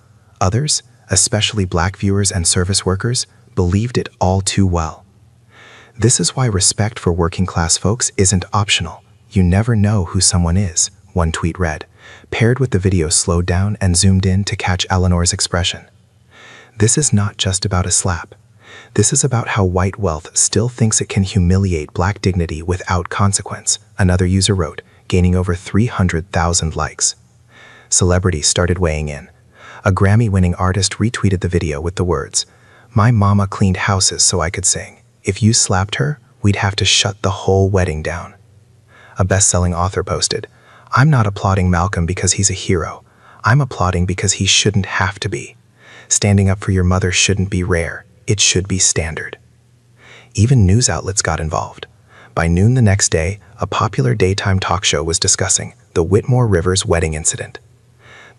Others, especially Black viewers and service workers, believed it all too well. This is why respect for working-class folks isn't optional. You never know who someone is, one tweet read, paired with the video slowed down and zoomed in to catch Eleanor's expression. This is not just about a slap. This is about how white wealth still thinks it can humiliate Black dignity without consequence, another user wrote, gaining over 300,000 likes. Celebrities started weighing in. A Grammy-winning artist retweeted the video with the words, "My mama cleaned houses so I could sing. If you slapped her, we'd have to shut the whole wedding down." A best-selling author posted, "I'm not applauding Malcolm because he's a hero. I'm applauding because he shouldn't have to be. Standing up for your mother shouldn't be rare. It should be standard." Even news outlets got involved. By noon the next day, a popular daytime talk show was discussing the Whitmore Rivers wedding incident.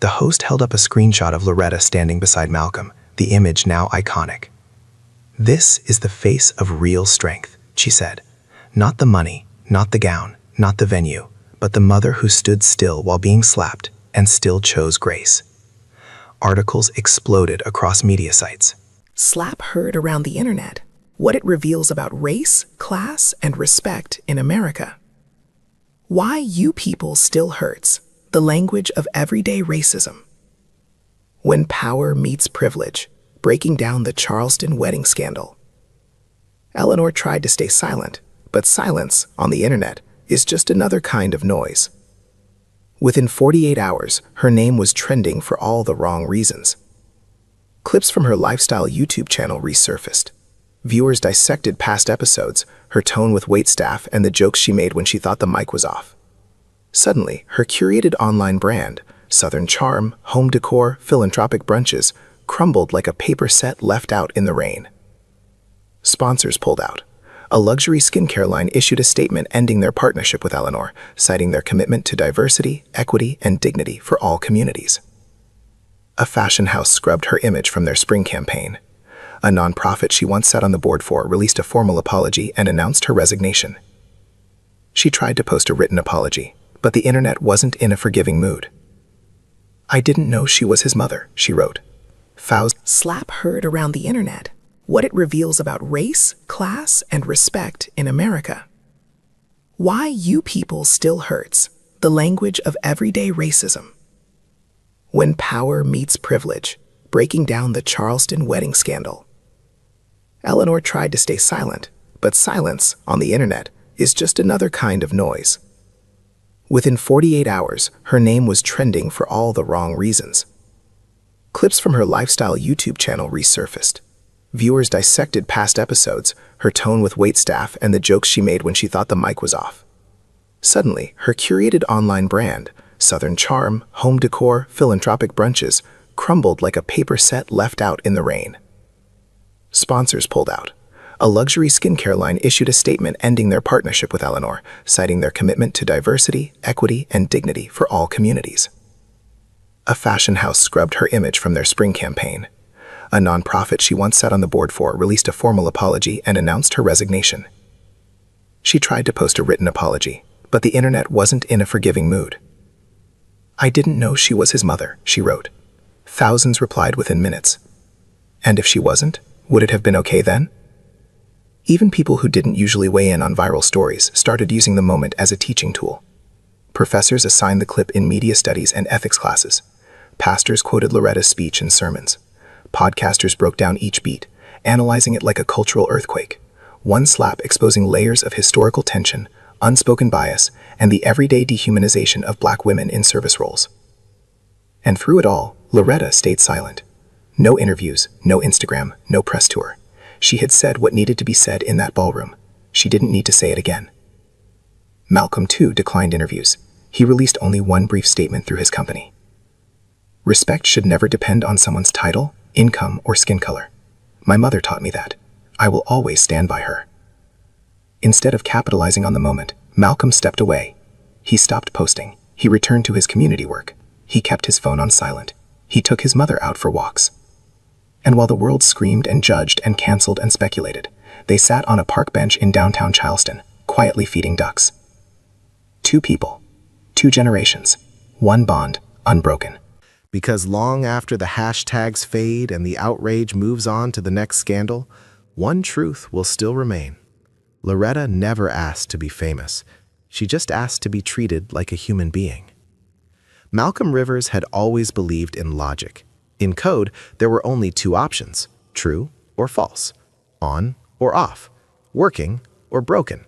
The host held up a screenshot of Loretta standing beside Malcolm, the image now iconic. "This is the face of real strength," she said. "Not the money, not the gown, not the venue, but the mother who stood still while being slapped and still chose grace." Articles exploded across media sites. Slap heard around the internet. What it reveals about race, class, and respect in America. Why you people still hurts. The language of everyday racism. When power meets privilege, breaking down the Charleston wedding scandal. Eleanor tried to stay silent, but silence on the internet is just another kind of noise. Within 48 hours, her name was trending for all the wrong reasons. Clips from her lifestyle YouTube channel resurfaced. Viewers dissected past episodes, her tone with waitstaff, and the jokes she made when she thought the mic was off. Suddenly, her curated online brand, Southern charm, home decor, philanthropic brunches, crumbled like a paper set left out in the rain. Sponsors pulled out. A luxury skincare line issued a statement ending their partnership with Eleanor, citing their commitment to diversity, equity, and dignity for all communities. A fashion house scrubbed her image from their spring campaign. A nonprofit she once sat on the board for released a formal apology and announced her resignation. She tried to post a written apology, but the internet wasn't in a forgiving mood. "I didn't know she was his mother," she wrote. Slap heard around the internet. What it reveals about race, class, and respect in America. Why you people still hurts. The language of everyday racism. When power meets privilege, breaking down the Charleston wedding scandal. Eleanor tried to stay silent, but silence on the internet is just another kind of noise. Within 48 hours, her name was trending for all the wrong reasons. Clips from her lifestyle YouTube channel resurfaced. Viewers dissected past episodes, her tone with waitstaff, and the jokes she made when she thought the mic was off. Suddenly, her curated online brand, Southern charm, home decor, philanthropic brunches, crumbled like a paper set left out in the rain. Sponsors pulled out. A luxury skincare line issued a statement ending their partnership with Eleanor, citing their commitment to diversity, equity, and dignity for all communities. A fashion house scrubbed her image from their spring campaign. A nonprofit she once sat on the board for released a formal apology and announced her resignation. She tried to post a written apology, but the internet wasn't in a forgiving mood. "I didn't know she was his mother," she wrote. Thousands replied within minutes. And if she wasn't, would it have been okay then? Even people who didn't usually weigh in on viral stories started using the moment as a teaching tool. Professors assigned the clip in media studies and ethics classes. Pastors quoted Loretta's speech in sermons. Podcasters broke down each beat, analyzing it like a cultural earthquake. One slap exposing layers of historical tension, unspoken bias, and the everyday dehumanization of Black women in service roles. And through it all, Loretta stayed silent. No interviews, no Instagram, no press tour. She had said what needed to be said in that ballroom. She didn't need to say it again. Malcolm, too, declined interviews. He released only one brief statement through his company. Respect should never depend on someone's title, income, or skin color. My mother taught me that. I will always stand by her. Instead of capitalizing on the moment, Malcolm stepped away. He stopped posting. He returned to his community work. He kept his phone on silent. He took his mother out for walks. And while the world screamed and judged and canceled and speculated, they sat on a park bench in downtown Charleston, quietly feeding ducks. Two people, two generations, one bond, unbroken. Because long after the hashtags fade and the outrage moves on to the next scandal, one truth will still remain. Loretta never asked to be famous. She just asked to be treated like a human being. Malcolm Rivers had always believed in logic. In code, there were only two options, true or false, on or off, working or broken.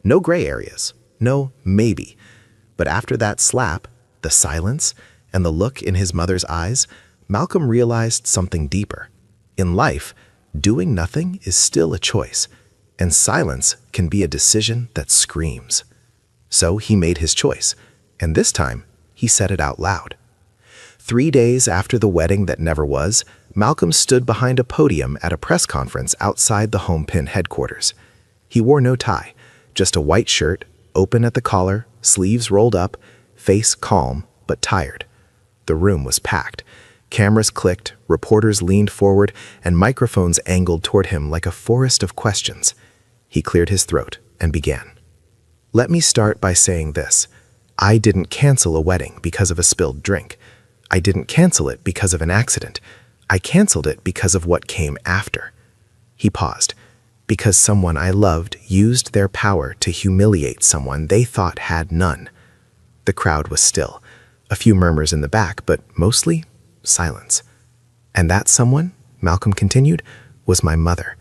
No gray areas, no maybe. But after that slap, the silence, and the look in his mother's eyes, Malcolm realized something deeper. In life, doing nothing is still a choice, and silence can be a decision that screams. So he made his choice, and this time, he said it out loud. 3 days after the wedding that never was, Malcolm stood behind a podium at a press conference outside the Home Pin headquarters. He wore no tie, just a white shirt, open at the collar, sleeves rolled up, face calm but tired. The room was packed. Cameras clicked, reporters leaned forward, and microphones angled toward him like a forest of questions. He cleared his throat and began. Let me start by saying this. I didn't cancel a wedding because of a spilled drink. I didn't cancel it because of an accident. I canceled it because of what came after. He paused. Because someone I loved used their power to humiliate someone they thought had none. The crowd was still. A few murmurs in the back, but mostly silence. And that someone, Malcolm continued, was my mother.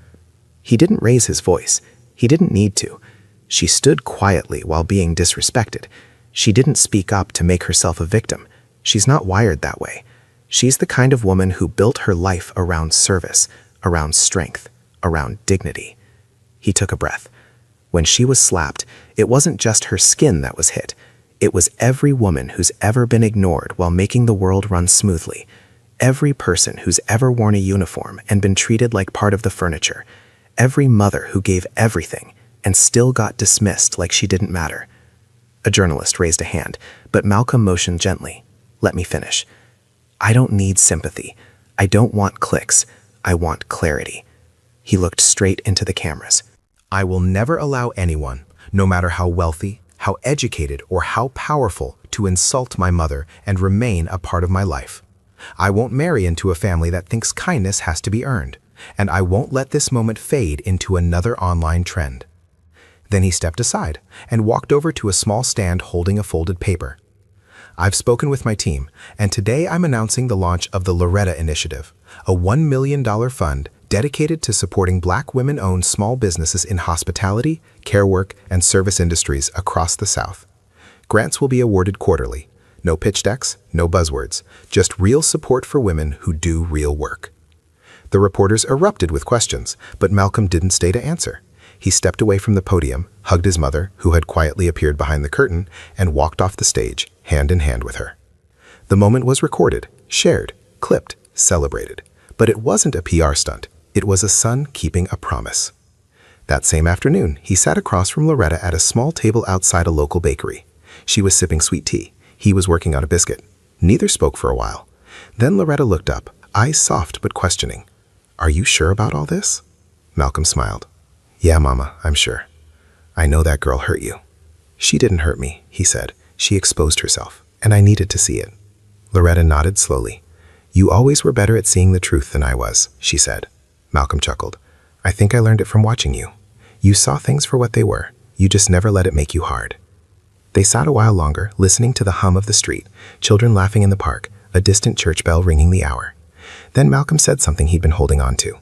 He didn't raise his voice. He didn't need to. She stood quietly while being disrespected. She didn't speak up to make herself a victim. She's not wired that way. She's the kind of woman who built her life around service, around strength, around dignity. He took a breath. When she was slapped, it wasn't just her skin that was hit. It was every woman who's ever been ignored while making the world run smoothly. Every person who's ever worn a uniform and been treated like part of the furniture. Every mother who gave everything and still got dismissed like she didn't matter. A journalist raised a hand, but Malcolm motioned gently. Let me finish. I don't need sympathy. I don't want clicks. I want clarity. He looked straight into the cameras. I will never allow anyone, no matter how wealthy, how educated, or how powerful, to insult my mother and remain a part of my life. I won't marry into a family that thinks kindness has to be earned, and I won't let this moment fade into another online trend. Then he stepped aside and walked over to a small stand holding a folded paper. I've spoken with my team, and today I'm announcing the launch of the Loretta Initiative, a $1 million fund dedicated to supporting Black women-owned small businesses in hospitality, care work, and service industries across the South. Grants will be awarded quarterly. No pitch decks, no buzzwords, just real support for women who do real work. The reporters erupted with questions, but Malcolm didn't stay to answer. He stepped away from the podium, hugged his mother, who had quietly appeared behind the curtain, and walked off the stage, hand in hand with her. The moment was recorded, shared, clipped, celebrated. But it wasn't a PR stunt. It was a son keeping a promise. That same afternoon, he sat across from Loretta at a small table outside a local bakery. She was sipping sweet tea. He was working on a biscuit. Neither spoke for a while. Then Loretta looked up, eyes soft but questioning. Are you sure about all this? Malcolm smiled. Yeah, Mama, I'm sure. I know that girl hurt you. She didn't hurt me, he said. She exposed herself, and I needed to see it. Loretta nodded slowly. You always were better at seeing the truth than I was, she said. Malcolm chuckled. I think I learned it from watching you. You saw things for what they were. You just never let it make you hard. They sat a while longer, listening to the hum of the street, children laughing in the park, a distant church bell ringing the hour. Then Malcolm said something he'd been holding on to.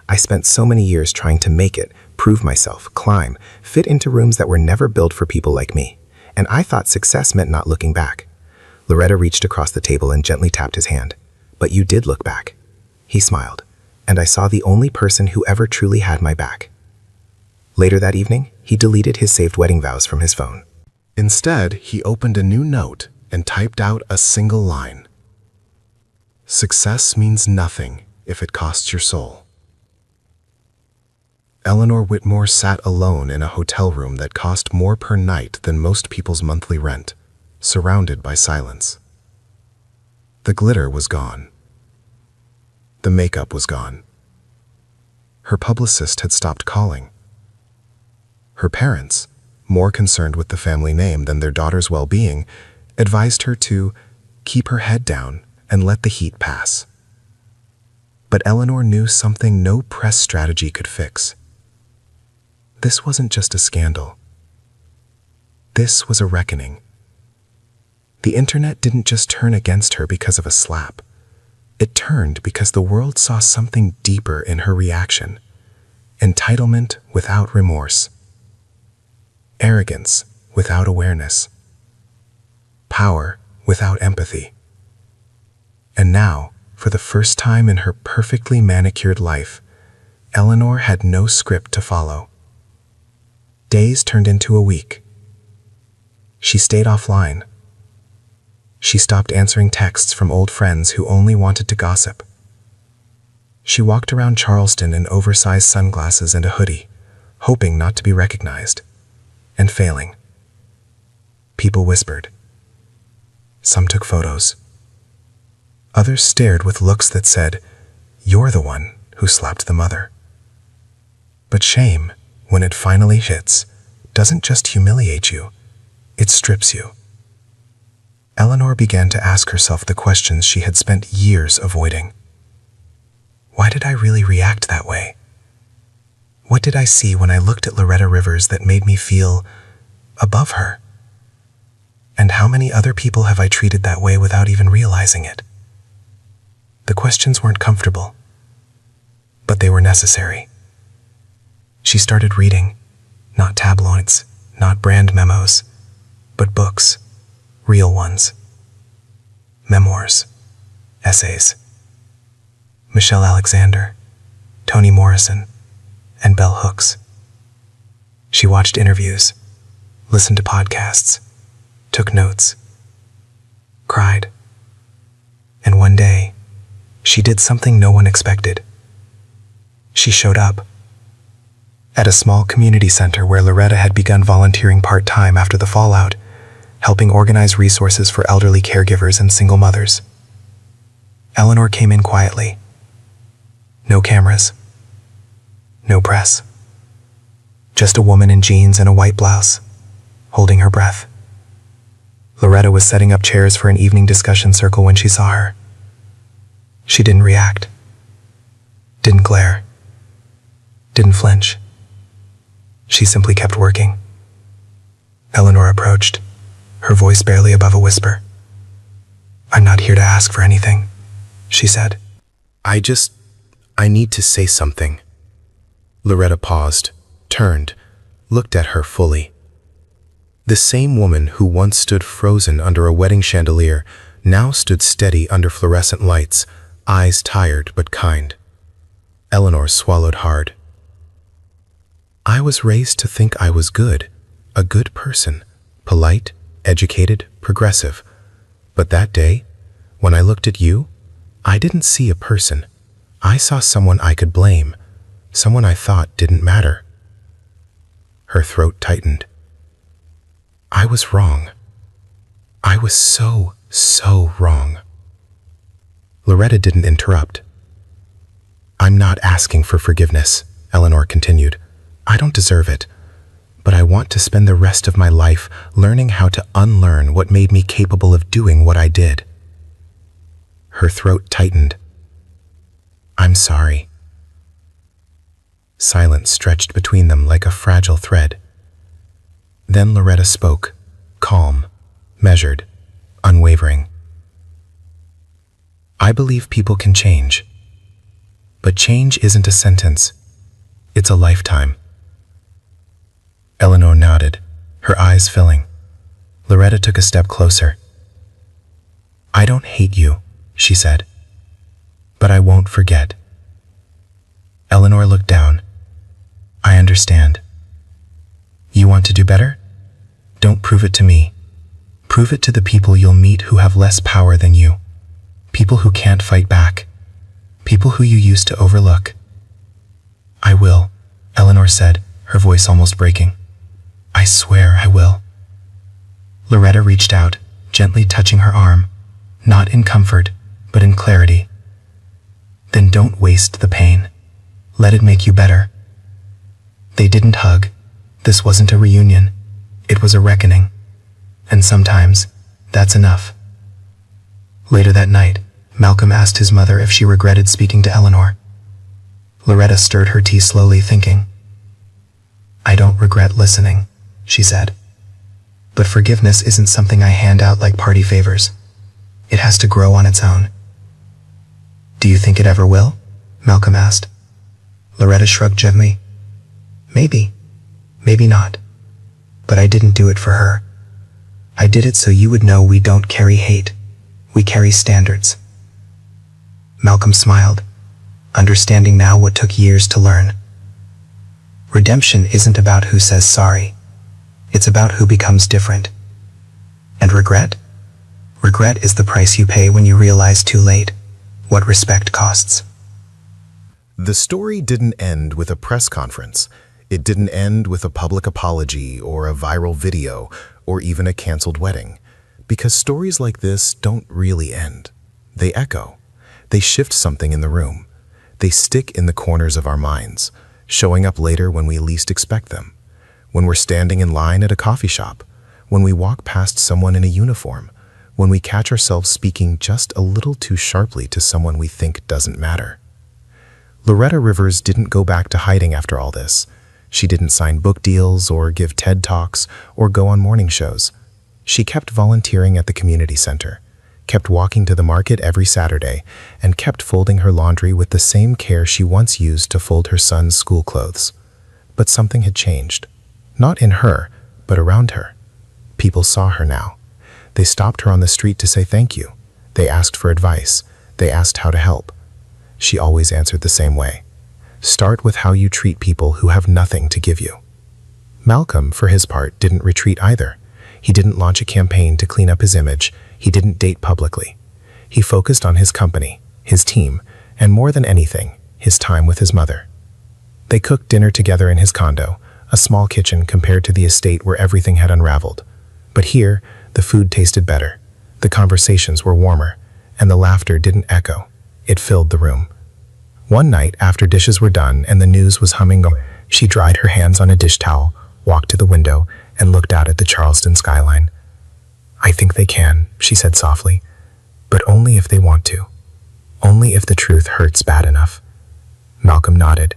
I spent so many years trying to make it, prove myself, climb, fit into rooms that were never built for people like me. And I thought success meant not looking back. Loretta reached across the table and gently tapped his hand. But you did look back. He smiled, and I saw the only person who ever truly had my back. Later that evening, he deleted his saved wedding vows from his phone. Instead, he opened a new note and typed out a single line. Success means nothing if it costs your soul. Eleanor Whitmore sat alone in a hotel room that cost more per night than most people's monthly rent, surrounded by silence. The glitter was gone. The makeup was gone. Her publicist had stopped calling. Her parents, more concerned with the family name than their daughter's well-being, advised her to keep her head down and let the heat pass. But Eleanor knew something no press strategy could fix. This wasn't just a scandal. This was a reckoning. The internet didn't just turn against her because of a slap. It turned because the world saw something deeper in her reaction. Entitlement without remorse. Arrogance without awareness. Power without empathy. And now, for the first time in her perfectly manicured life, Eleanor had no script to follow. Days turned into a week. She stayed offline. She stopped answering texts from old friends who only wanted to gossip. She walked around Charleston in oversized sunglasses and a hoodie, hoping not to be recognized, and failing. People whispered. Some took photos. Others stared with looks that said, "You're the one who slapped the mother." But shame, when it finally hits, doesn't just humiliate you, it strips you. Eleanor began to ask herself the questions she had spent years avoiding. Why did I really react that way? What did I see when I looked at Loretta Rivers that made me feel above her? And how many other people have I treated that way without even realizing it? The questions weren't comfortable, but they were necessary. She started reading, not tabloids, not brand memos, but books, real ones. Memoirs, essays. Michelle Alexander, Toni Morrison, and Bell Hooks. She watched interviews, listened to podcasts, took notes, cried. And one day, she did something no one expected. She showed up at a small community center where Loretta had begun volunteering part-time after the fallout, helping organize resources for elderly caregivers and single mothers. Eleanor came in quietly. No cameras. No press. Just a woman in jeans and a white blouse, holding her breath. Loretta was setting up chairs for an evening discussion circle when she saw her. She didn't react. Didn't glare. Didn't flinch. She simply kept working. Eleanor approached, her voice barely above a whisper. "I'm not here to ask for anything," she said. I need to say something." Loretta paused, turned, looked at her fully. The same woman who once stood frozen under a wedding chandelier now stood steady under fluorescent lights, eyes tired but kind. Eleanor swallowed hard. "I was raised to think I was good, a good person, polite, educated, progressive. But that day, when I looked at you, I didn't see a person. I saw someone I could blame, someone I thought didn't matter." Her throat tightened. "I was wrong. I was so wrong." Loretta didn't interrupt. "I'm not asking for forgiveness," Eleanor continued. "I don't deserve it. But I want to spend the rest of my life learning how to unlearn what made me capable of doing what I did." Her throat tightened. "I'm sorry." Silence stretched between them like a fragile thread. Then Loretta spoke, calm, measured, unwavering. I believe people can change. But change isn't a sentence. It's a lifetime. Eleanor nodded, her eyes filling. Loretta took a step closer. I don't hate you, she said. But I won't forget. Eleanor looked down. I understand. You want to do better? Don't prove it to me. Prove it to the people you'll meet who have less power than you. People who can't fight back. People who you used to overlook. I will, Eleanor said, her voice almost breaking. I swear I will. Loretta reached out, gently touching her arm, not in comfort, but in clarity. Then don't waste the pain. Let it make you better. They didn't hug. This wasn't a reunion. It was a reckoning. And sometimes, that's enough. Later that night, Malcolm asked his mother if she regretted speaking to Eleanor. Loretta stirred her tea slowly, thinking. I don't regret listening, she said. But forgiveness isn't something I hand out like party favors. It has to grow on its own. Do you think it ever will? Malcolm asked. Loretta shrugged gently. Maybe. Maybe not. But I didn't do it for her. I did it so you would know we don't carry hate. We carry standards. Malcolm smiled, understanding now what took years to learn. Redemption isn't about who says sorry. It's about who becomes different. And regret? Regret is the price you pay when you realize too late what respect costs. The story didn't end with a press conference. It didn't end with a public apology or a viral video or even a canceled wedding. Because stories like this don't really end. They echo. They shift something in the room. They stick in the corners of our minds, showing up later when we least expect them. When we're standing in line at a coffee shop, when we walk past someone in a uniform, when we catch ourselves speaking just a little too sharply to someone we think doesn't matter. Loretta Rivers didn't go back to hiding after all this. She didn't sign book deals or give TED Talks or go on morning shows. She kept volunteering at the community center, kept walking to the market every Saturday, and kept folding her laundry with the same care she once used to fold her son's school clothes. But something had changed. Not in her, but around her. People saw her now. They stopped her on the street to say thank you. They asked for advice. They asked how to help. She always answered the same way. Start with how you treat people who have nothing to give you. Malcolm, for his part, didn't retreat either. He didn't launch a campaign to clean up his image. He didn't date publicly. He focused on his company, his team, and more than anything, his time with his mother. They cooked dinner together in his condo, a small kitchen compared to the estate where everything had unraveled. But here, the food tasted better, the conversations were warmer, and the laughter didn't echo. It filled the room. One night, after dishes were done and the news was humming, she dried her hands on a dish towel, walked to the window, and looked out at the Charleston skyline. I think they can, she said softly, but only if they want to. Only if the truth hurts bad enough. Malcolm nodded.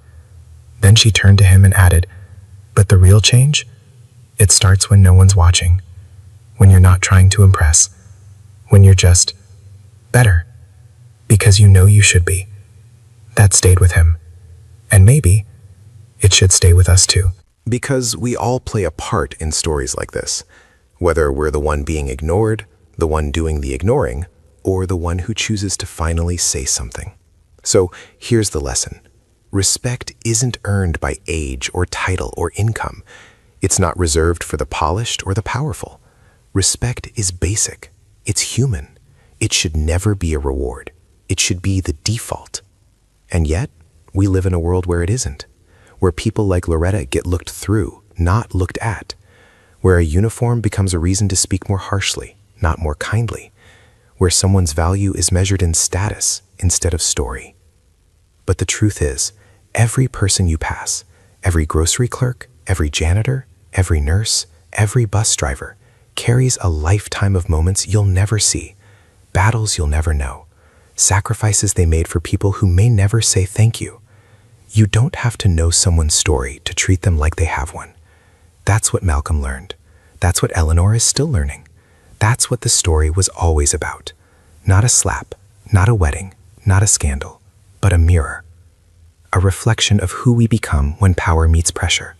Then she turned to him and added, but the real change? It starts when no one's watching. When you're not trying to impress. When you're just better. Because you know you should be. That stayed with him. And maybe it should stay with us too. Because we all play a part in stories like this. Whether we're the one being ignored, the one doing the ignoring, or the one who chooses to finally say something. So here's the lesson. Respect isn't earned by age or title or income. It's not reserved for the polished or the powerful. Respect is basic. It's human. It should never be a reward. It should be the default. And yet, we live in a world where it isn't. Where people like Loretta get looked through, not looked at. Where a uniform becomes a reason to speak more harshly, not more kindly. Where someone's value is measured in status instead of story. But the truth is, every person you pass, every grocery clerk, every janitor, every nurse, every bus driver, carries a lifetime of moments you'll never see, battles you'll never know, sacrifices they made for people who may never say thank you. You don't have to know someone's story to treat them like they have one. That's what Malcolm learned. That's what Eleanor is still learning. That's what the story was always about. Not a slap, not a wedding, not a scandal, but a mirror. A reflection of who we become when power meets pressure.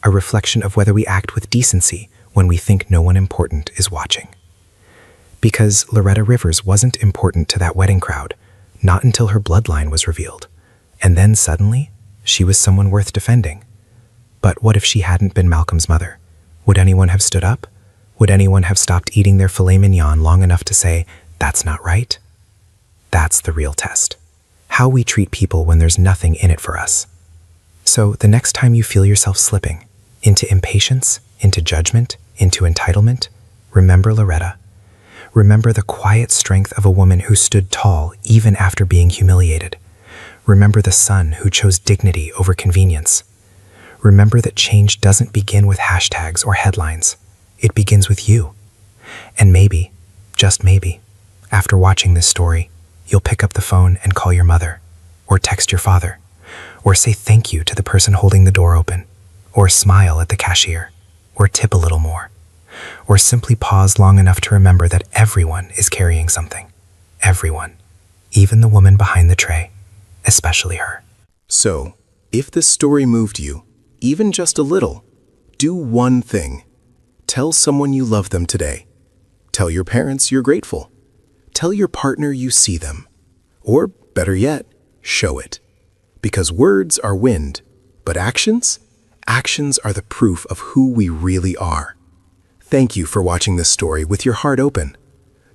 A reflection of whether we act with decency when we think no one important is watching. Because Loretta Rivers wasn't important to that wedding crowd, not until her bloodline was revealed. And then suddenly, she was someone worth defending. But what if she hadn't been Malcolm's mother? Would anyone have stood up? Would anyone have stopped eating their filet mignon long enough to say, "That's not right"? That's the real test. How we treat people when there's nothing in it for us. So the next time you feel yourself slipping into impatience, into judgment, into entitlement, remember Loretta. Remember the quiet strength of a woman who stood tall even after being humiliated. Remember the son who chose dignity over convenience. Remember that change doesn't begin with hashtags or headlines. It begins with you. And maybe, just maybe, after watching this story, you'll pick up the phone and call your mother, or text your father, or say thank you to the person holding the door open, or smile at the cashier, or tip a little more, or simply pause long enough to remember that everyone is carrying something. Everyone. Even the woman behind the tray. Especially her. So, if this story moved you, even just a little, do one thing. Tell someone you love them today. Tell your parents you're grateful. Tell your partner you see them. Or, better yet, show it. Because words are wind, but actions? Actions are the proof of who we really are. Thank you for watching this story with your heart open.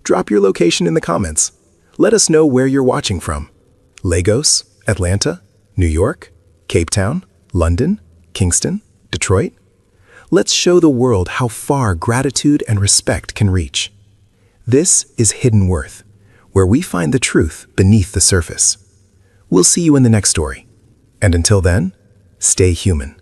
Drop your location in the comments. Let us know where you're watching from. Lagos, Atlanta, New York, Cape Town, London, Kingston, Detroit. Let's show the world how far gratitude and respect can reach. This is Hidden Worth, where we find the truth beneath the surface. We'll see you in the next story. And until then, stay human.